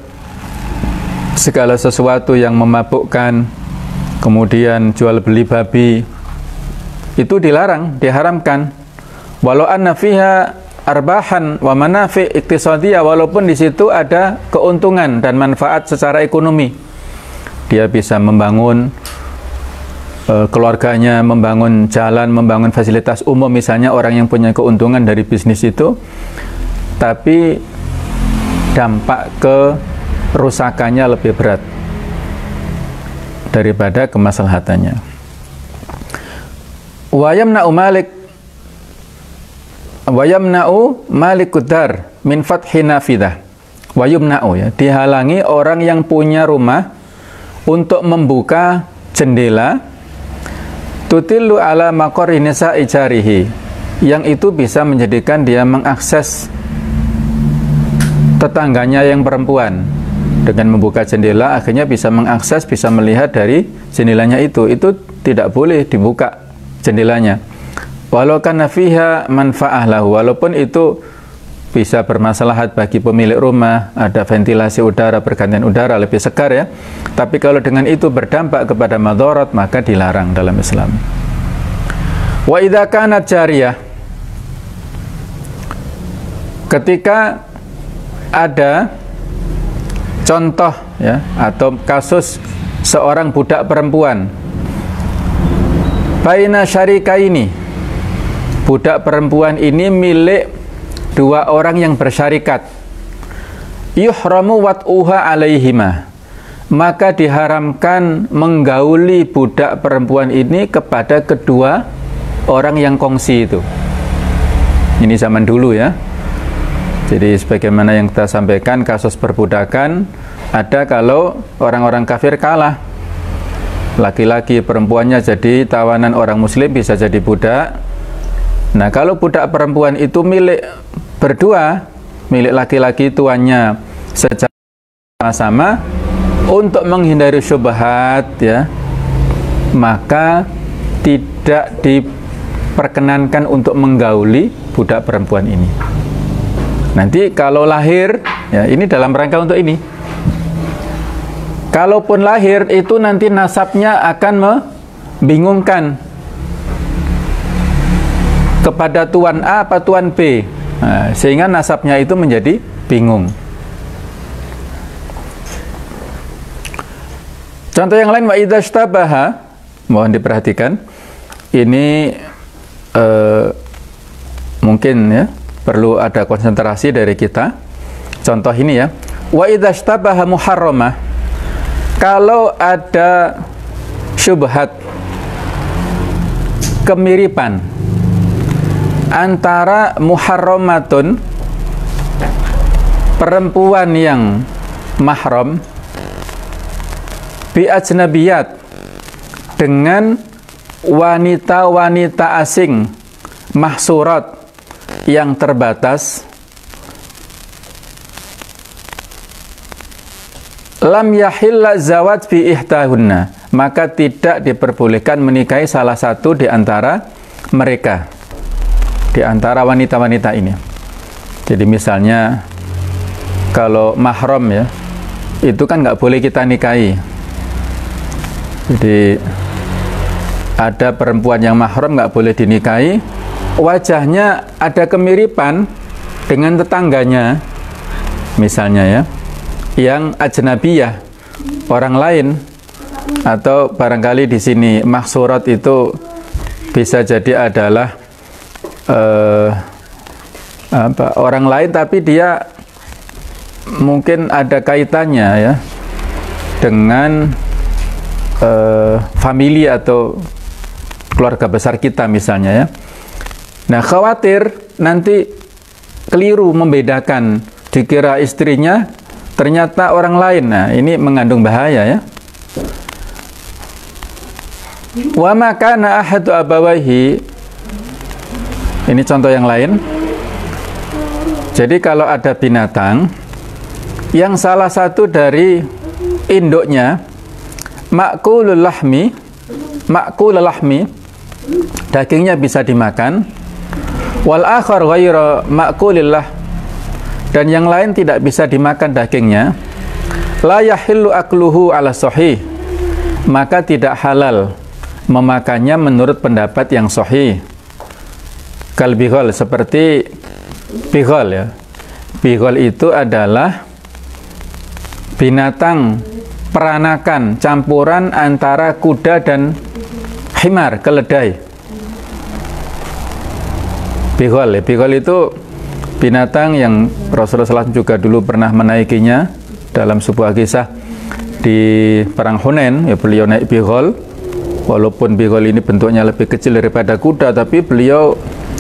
segala sesuatu yang memabukkan, kemudian jual beli babi, itu dilarang, diharamkan. Walau anna fiha arbahan wa manafi' iktisadiyah, walaupun di situ ada keuntungan dan manfaat secara ekonomi. Dia bisa membangun keluarganya, membangun jalan, membangun fasilitas umum, misalnya orang yang punya keuntungan dari bisnis itu, tapi dampak kerusakannya lebih berat daripada kemaslahatannya. Wa yamna'u malikud dar min fathi nafidah. Wa yumna'u ya, dihalangi orang yang punya rumah untuk membuka jendela tutillu ala maqarri nisa'i jarihi, yang itu bisa menjadikan dia mengakses tetangganya yang perempuan. Dengan membuka jendela akhirnya bisa mengakses, bisa melihat dari jendelanya itu tidak boleh dibuka jendelanya. Walau kana fiha manfa'ah lahu, walaupun itu bisa bermaslahat bagi pemilik rumah, ada ventilasi udara, pergantian udara lebih segar ya. Tapi kalau dengan itu berdampak kepada madharat, maka dilarang dalam Islam. Wa idza kanat jariyah, ketika ada contoh ya atau kasus seorang budak perempuan baina syarikaini, budak perempuan ini milik dua orang yang bersyarikat, yuhramu wat'uha alaihima, maka diharamkan menggauli budak perempuan ini kepada kedua orang yang kongsi itu. Ini zaman dulu ya. Jadi sebagaimana yang kita sampaikan, kasus perbudakan ada kalau orang-orang kafir kalah, laki-laki perempuannya jadi tawanan orang muslim, bisa jadi budak. Nah kalau budak perempuan itu milik berdua, milik laki-laki tuannya secara sama-sama, untuk menghindari syubhat ya, maka tidak diperkenankan untuk menggauli budak perempuan ini. Nanti kalau lahir ya, ini dalam rangka untuk ini, kalaupun lahir itu nanti nasabnya akan membingungkan kepada tuan A apa tuan B. Nah, sehingga nasabnya itu menjadi bingung. Contoh yang lain, wa idza ishtabaha, mohon diperhatikan. Ini mungkin ya perlu ada konsentrasi dari kita. Contoh ini ya, wa idza ishtabaha muharramah, kalau ada syubhat, kemiripan antara muharramatun, perempuan yang mahram, bi ajnabiyat, dengan wanita-wanita asing, mahsurat, yang terbatas, lam yahilla zawaj bi ihtahunna, maka tidak diperbolehkan menikahi salah satu di antara mereka, di antara wanita-wanita ini. Jadi misalnya kalau mahram ya, itu kan nggak boleh kita nikahi. Jadi ada perempuan yang mahram nggak boleh dinikahi, wajahnya ada kemiripan dengan tetangganya misalnya ya, yang ajnabiyah, orang lain, atau barangkali di sini mahsurat itu bisa jadi adalah orang lain tapi dia mungkin ada kaitannya ya dengan famili atau keluarga besar kita misalnya ya. Nah, khawatir nanti keliru membedakan, dikira istrinya ternyata orang lain. Nah, ini mengandung bahaya ya. Wa ma kana ahadu abawaihi, ini contoh yang lain. Jadi kalau ada binatang yang salah satu dari induknya ma'kulul lahmi, dagingnya bisa dimakan, wal akhar ghairu ma'kulillah, dan yang lain tidak bisa dimakan dagingnya, la yahillu akluhu ala sahih, maka tidak halal memakannya menurut pendapat yang sahih. Kal bighal, seperti bighal ya. Bighal itu adalah binatang peranakan campuran antara kuda dan himar, keledai. Bighal, bighal itu binatang yang Rasulullah SAW juga dulu pernah menaikinya dalam sebuah kisah di perang Hunain. Ya, beliau naik bighal, walaupun bighal ini bentuknya lebih kecil daripada kuda, tapi beliau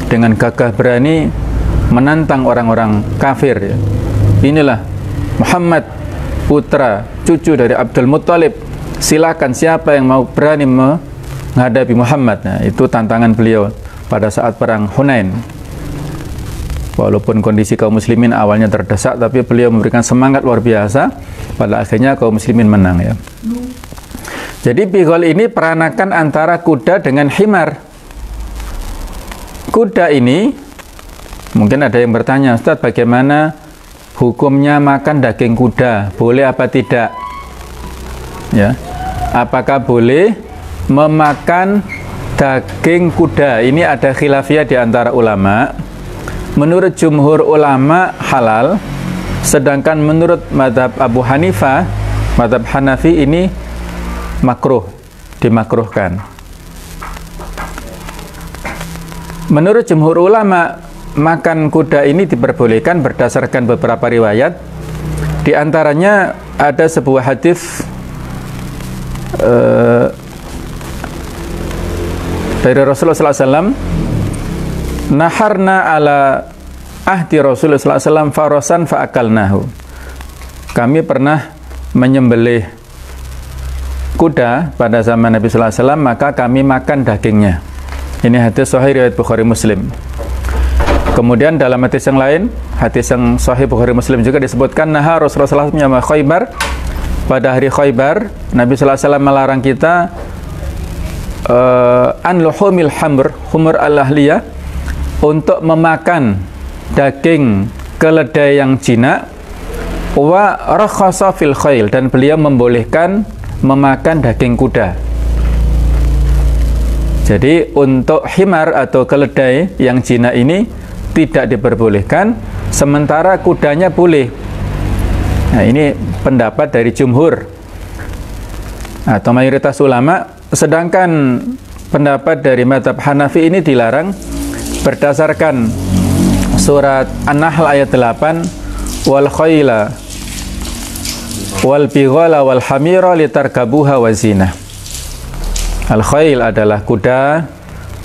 dengan gagah berani menantang orang-orang kafir ya. Inilah Muhammad, putra cucu dari Abdul Muttalib, silakan siapa yang mau berani menghadapi Muhammad. Nah, itu tantangan beliau pada saat perang Hunain. Walaupun kondisi kaum muslimin awalnya terdesak, tapi beliau memberikan semangat luar biasa. Pada akhirnya kaum muslimin menang ya. Jadi bighal ini peranakan antara kuda dengan himar. Kuda ini, mungkin ada yang bertanya, Ustaz, bagaimana hukumnya makan daging kuda? Boleh apa tidak? Ya, apakah boleh memakan daging kuda? Ini ada khilafiyah di antara ulama. Menurut jumhur ulama halal, sedangkan menurut mazhab Abu Hanifah, mazhab Hanafi ini makruh, dimakruhkan. Menurut jumhur ulama, makan kuda ini diperbolehkan berdasarkan beberapa riwayat. Di antaranya ada sebuah hadis dari Rasulullah SAW, naharna ala ahdi Rasulullah SAW farasan fa'akalnahu. Kami pernah menyembelih kuda pada zaman Nabi SAW, maka kami makan dagingnya. Ini hadis sahih riwayat Bukhari Muslim. Kemudian dalam hadis yang lain, hadis yang sahih Bukhari Muslim juga disebutkan, naha Rasulullah SAW Khaybar, pada hari Khaybar Nabi SAW melarang kita an luhumil humur al-ahliyah, untuk memakan daging keledai yang jinak, wa rakhasa fil khayl, dan beliau membolehkan memakan daging kuda. Jadi untuk himar atau keledai yang jinak ini tidak diperbolehkan, sementara kudanya boleh. Nah, ini pendapat dari jumhur atau mayoritas ulama. Sedangkan pendapat dari mazhab Hanafi ini dilarang berdasarkan surat An-Nahl ayat 8, wal khayla wal bighala wal hamira litarkabuha wa zinah. Al-khayl adalah kuda,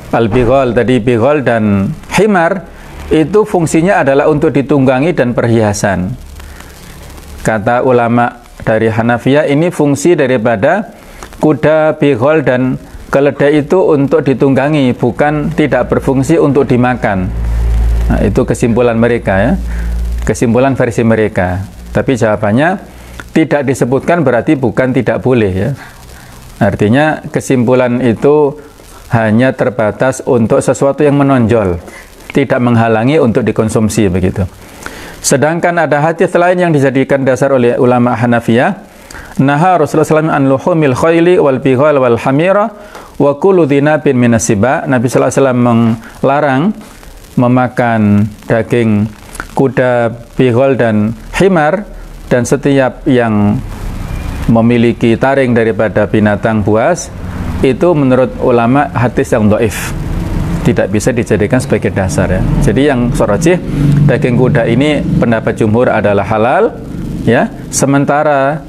al-bighal tadi bighal, dan himar itu fungsinya adalah untuk ditunggangi dan perhiasan. Kata ulama dari Hanafiyah, ini fungsi daripada kuda, bighal, dan keledai itu untuk ditunggangi, bukan tidak berfungsi untuk dimakan. Nah, itu kesimpulan mereka ya, kesimpulan versi mereka. Tapi jawabannya tidak disebutkan berarti bukan tidak boleh ya. Artinya kesimpulan itu hanya terbatas untuk sesuatu yang menonjol, tidak menghalangi untuk dikonsumsi begitu. Sedangkan ada hadis lain yang dijadikan dasar oleh ulama Hanafiyah, naha Rasulullah SAW an luhumil khayli wal bighal wal hamira wa kullu dhinabin minas siba. Nabi SAW melarang memakan daging kuda, bighal, dan himar, dan setiap yang memiliki taring daripada binatang buas. Itu menurut ulama hadis yang dhaif, tidak bisa dijadikan sebagai dasar ya. Jadi yang sorojih, daging kuda ini pendapat jumhur adalah halal, ya. Sementara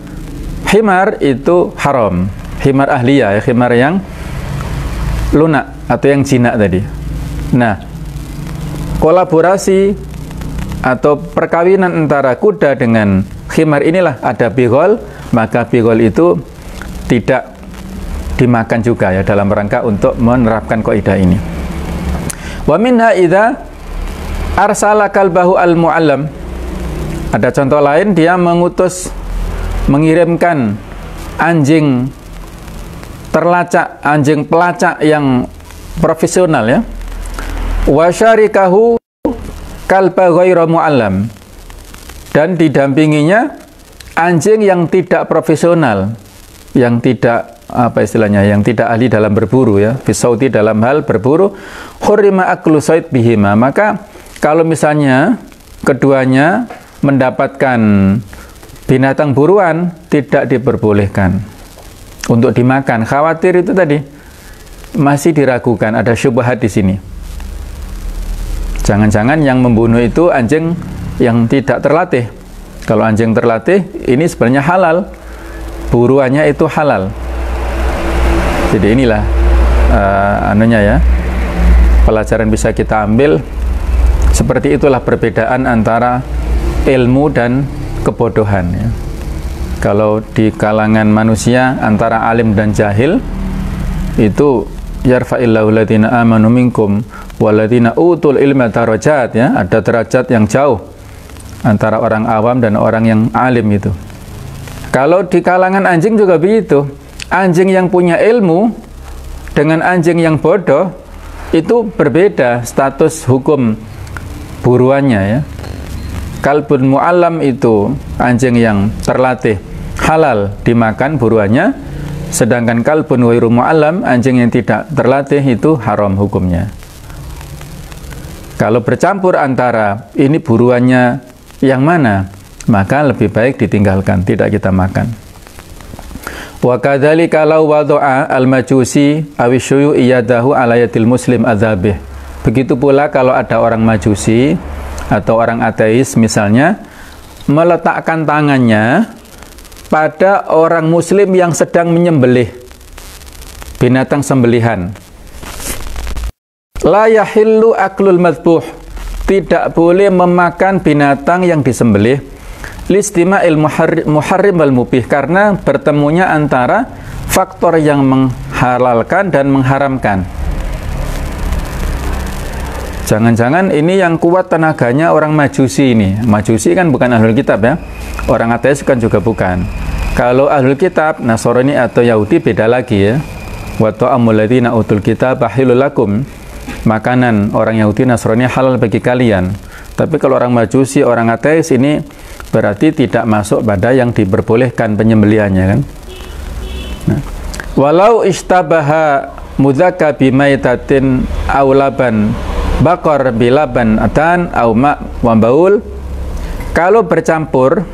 khimar itu haram, khimar ahliyah, ya, khimar yang lunak atau yang jinak tadi. Nah, kolaborasi atau perkawinan antara kuda dengan khimar inilah ada bighol, maka bighol itu tidak dimakan juga ya, dalam rangka untuk menerapkan kaidah ini. Wa minha idza arsala kalbahu al-muallam. Ada contoh lain, dia mengirimkan anjing terlacak, anjing pelacak yang profesional ya. Wa syarikahu kalba ghairu muallam. Dan didampinginya anjing yang tidak profesional, yang tidak yang tidak ahli dalam berburu ya, fisauti dalam hal berburu, hurrima aklu sayd bihima. Maka kalau misalnya keduanya mendapatkan binatang buruan, tidak diperbolehkan untuk dimakan. Khawatir itu tadi, masih diragukan, ada syubhat di sini. Jangan-jangan yang membunuh itu anjing yang tidak terlatih. Kalau anjing terlatih, ini sebenarnya halal, buruannya itu halal. Jadi inilah pelajaran bisa kita ambil. Seperti itulah perbedaan antara ilmu dan kebodohan ya. Kalau di kalangan manusia antara alim dan jahil itu yarfa'illahu alladziina aamanu minkum walladziina utul ilma darajat ya, ada derajat yang jauh antara orang awam dan orang yang alim itu. Kalau di kalangan anjing juga begitu. Anjing yang punya ilmu dengan anjing yang bodoh itu berbeda status hukum buruannya ya. Kalbun mu'allam itu anjing yang terlatih, halal dimakan buruannya, sedangkan kalbun ghairu mu'allam, anjing yang tidak terlatih itu haram hukumnya. Kalau bercampur antara ini buruannya yang mana, maka lebih baik ditinggalkan, tidak kita makan. Wa kadzalika law wada'a al-majusi awisyu iyadahu alayatil muslim adzabih. Begitu pula kalau ada orang majusi atau orang ateis misalnya meletakkan tangannya pada orang muslim yang sedang menyembelih binatang sembelihan. La yahillu aklul madbuh. Tidak boleh memakan binatang yang disembelih. Listima'il muharrim wal mubih, karena bertemunya antara faktor yang menghalalkan dan mengharamkan. Jangan-jangan ini yang kuat tenaganya orang majusi ini. Majusi kan bukan ahlul kitab ya. Orang ateis kan juga bukan. Kalau ahlul kitab, Nasrani atau Yahudi beda lagi ya. Wa ta'amul ladzina utul kitab halal lakum. Makanan orang Yahudi Nasrani halal bagi kalian. Tapi kalau orang majusi, orang ateis ini berarti tidak masuk pada yang diperbolehkan penyembelihannya kan. Nah, walau istabaha mudzakka bimaitatin aw laban bakar bilaban atan aw ma wa baul, kalau bercampur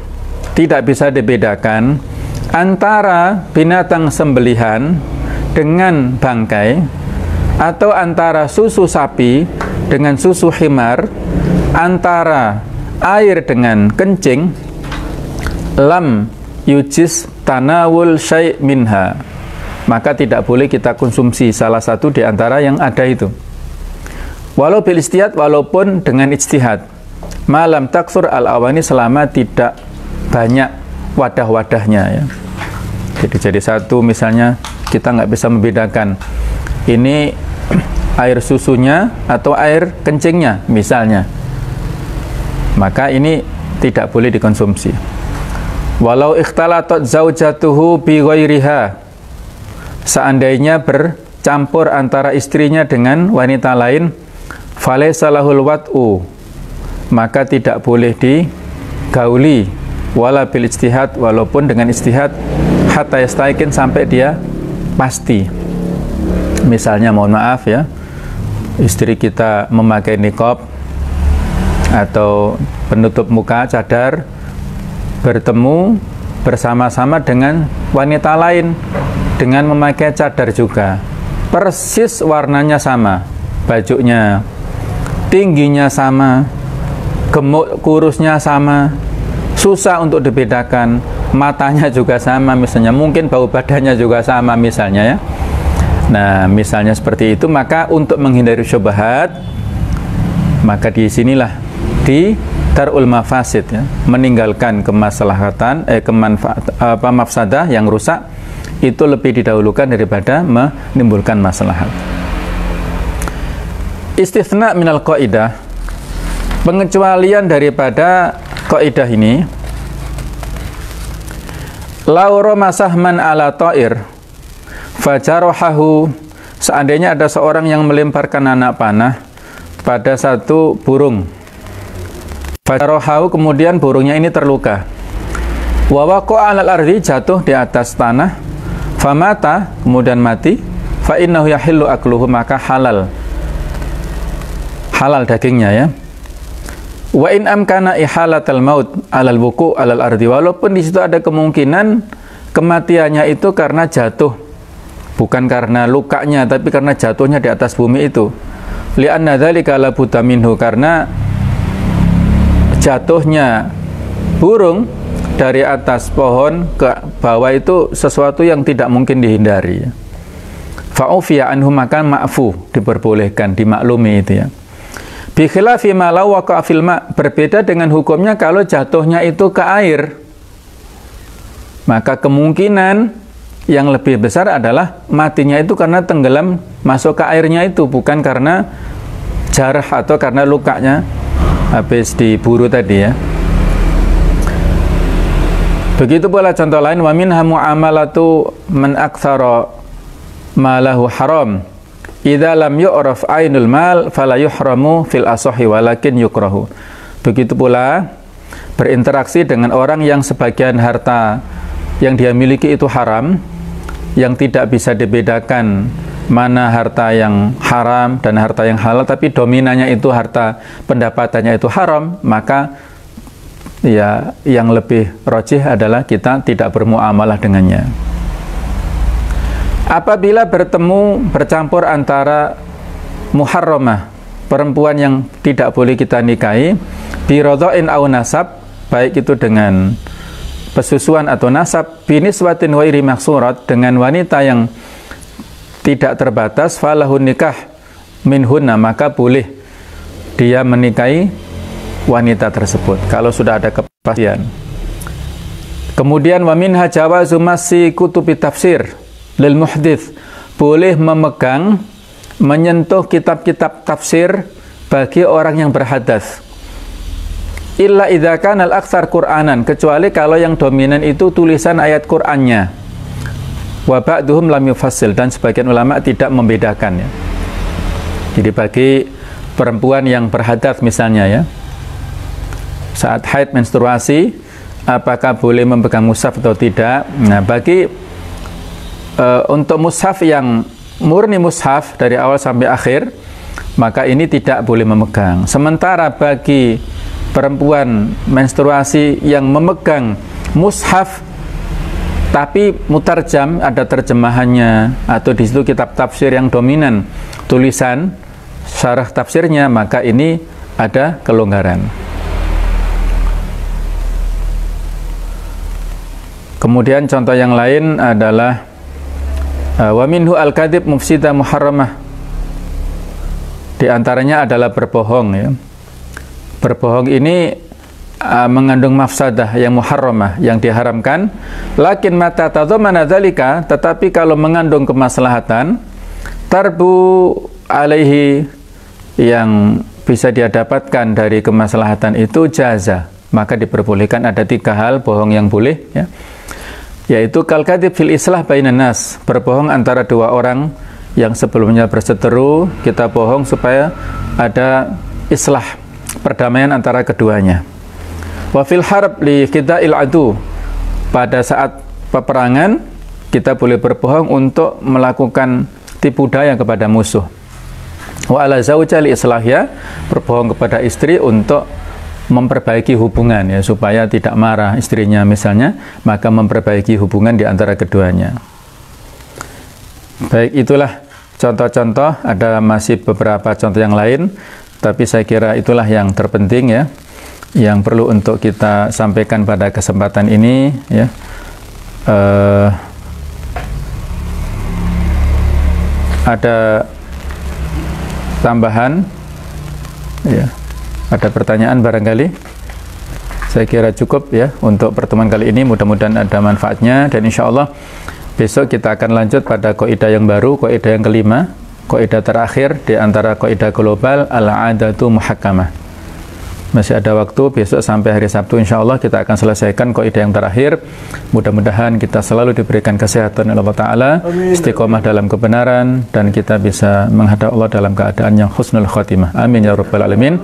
tidak bisa dibedakan antara binatang sembelihan dengan bangkai atau antara susu sapi dengan susu khimar, antara air dengan kencing, lam yujis tanawul syai' minha, maka tidak boleh kita konsumsi salah satu di antara yang ada itu. Walau bil istihad, walaupun dengan ijtihad. Malam taksur al-awani, selama tidak banyak wadah-wadahnya ya. Jadi satu misalnya kita nggak bisa membedakan ini air susunya atau air kencingnya misalnya, maka ini tidak boleh dikonsumsi. Walau ikhtalatat zaujatuhu bi ghairiha, seandainya bercampur antara istrinya dengan wanita lain, falaysa lahul wat'u, maka tidak boleh digauli, wala bil ijtihad, walaupun dengan ijtihad, hatta yastaikin, sampai dia pasti. Misalnya mohon maaf ya, istri kita memakai niqab atau penutup muka, cadar, bertemu bersama-sama dengan wanita lain dengan memakai cadar juga, persis warnanya sama, bajunya, tingginya sama, gemuk kurusnya sama, susah untuk dibedakan, matanya juga sama misalnya, mungkin bau badannya juga sama misalnya ya. Nah, misalnya seperti itu, maka untuk menghindari syubhat, maka di sinilah di tarul mafasid ya, meninggalkan kemaslahatan mafsadah yang rusak itu lebih didahulukan daripada menimbulkan maslahat. Istitsna minal qaidah, pengecualian daripada kaidah ini, lauro masahman ala ta'ir fajarohahu, seandainya ada seorang yang melemparkan anak panah pada satu burung, fajarohahu, kemudian burungnya ini terluka, wawaqa'a alal ardi, jatuh di atas tanah, famata, kemudian mati, fa innahu yahillu akluhu, maka halal dagingnya ya. Wa in amkana ihalatal maut alal wuku alal ardi, walaupun di situ ada kemungkinan kematiannya itu karena jatuh, bukan karena lukanya, tapi karena jatuhnya di atas bumi itu. Li'anna dzalika la budda minhu, karena jatuhnya burung dari atas pohon ke bawah itu sesuatu yang tidak mungkin dihindari. Fa'ufiya anhu, maka ma'fu, diperbolehkan, dimaklumi itu ya. Bi khilafi ma law waqa'a fil ma', berbeda dengan hukumnya kalau jatuhnya itu ke air. Maka kemungkinan yang lebih besar adalah matinya itu karena tenggelam masuk ke airnya itu, bukan karena jarah atau karena lukanya habis diburu tadi ya. Begitu pula contoh lain, wa minha mu'amalatu man aktsara malahu haram idza lam yu'raf ainul mal fala yuhramu fil asahi walakin yukrahu. Begitu pula berinteraksi dengan orang yang sebagian harta yang dia miliki itu haram, yang tidak bisa dibedakan mana harta yang haram dan harta yang halal, tapi dominannya itu harta pendapatannya itu haram, maka ya yang lebih rajih adalah kita tidak bermuamalah dengannya. Apabila bercampur antara muharramah, perempuan yang tidak boleh kita nikahi, birodhain au nasab, baik itu dengan pesusuan atau nasab, biniswatin wairi maksurat, dengan wanita yang tidak terbatas, falahun nikah minhunna, maka boleh dia menikahi wanita tersebut kalau sudah ada kepastian. Kemudian wa minha jawazu massi kutubi tafsir lil muhdits, boleh memegang, menyentuh kitab-kitab tafsir bagi orang yang berhadas. Illa idza kana al-aktsar Qur'anan, kecuali kalau yang dominan itu tulisan ayat Qur'annya. Wa ba'duhum lam yufassil, dan sebagian ulama tidak membedakan ya. Jadi bagi perempuan yang berhadas misalnya ya, saat haid menstruasi, apakah boleh memegang mushaf atau tidak? Nah, bagi untuk mushaf yang murni mushaf dari awal sampai akhir, maka ini tidak boleh memegang. Sementara bagi perempuan menstruasi yang memegang mushaf tapi mutarjam, ada terjemahannya atau di situ kitab tafsir yang dominan tulisan syarah tafsirnya, maka ini ada kelonggaran. Kemudian contoh yang lain adalah wa minhu al-kadhib mufsida muharramah, di antaranya adalah berbohong ya. Berbohong ini mengandung mafsadah yang muharramah, yang diharamkan. Lakin mata tadhamana dzalika, tetapi kalau mengandung kemaslahatan, tarbu alaihi, yang bisa dia dapatkan dari kemaslahatan itu, jaza, maka diperbolehkan. Ada 3 hal bohong yang boleh ya, yaitu kal kadhib fil islah bainan nas, berbohong antara 2 orang yang sebelumnya berseteru, kita bohong supaya ada islah, perdamaian antara keduanya. Wa fil harb li khida'il adu, pada saat peperangan kita boleh berbohong untuk melakukan tipu daya kepada musuh. Wa ala zauja li islahya, berbohong kepada istri untuk memperbaiki hubungan ya, supaya tidak marah istrinya misalnya, maka memperbaiki hubungan di antara keduanya. Baik, itulah contoh-contoh, ada masih beberapa contoh yang lain, tapi saya kira itulah yang terpenting ya. yang perlu untuk kita sampaikan pada kesempatan ini, ya. Ada tambahan, ya. Ada pertanyaan barangkali? Saya kira cukup ya untuk pertemuan kali ini. Mudah-mudahan ada manfaatnya, dan insya Allah besok kita akan lanjut pada kaidah yang baru, kaidah yang kelima, kaidah terakhir di antara kaidah global, al-'adatu muhakkamah. Masih ada waktu, besok sampai hari Sabtu insya Allah kita akan selesaikan kaidah yang terakhir. Mudah-mudahan kita selalu diberikan kesehatan oleh Allah Ta'ala, istiqomah dalam kebenaran, dan kita bisa menghadap Allah dalam keadaan yang husnul khatimah. Amin ya rabbal alamin.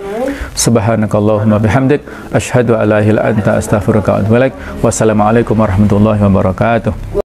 Subhanakallahumma bihamdik, asyhadu an la ilaha illa anta, astaghfiruka wa atubu ilaik. Wassalamualaikum warahmatullahi wabarakatuh.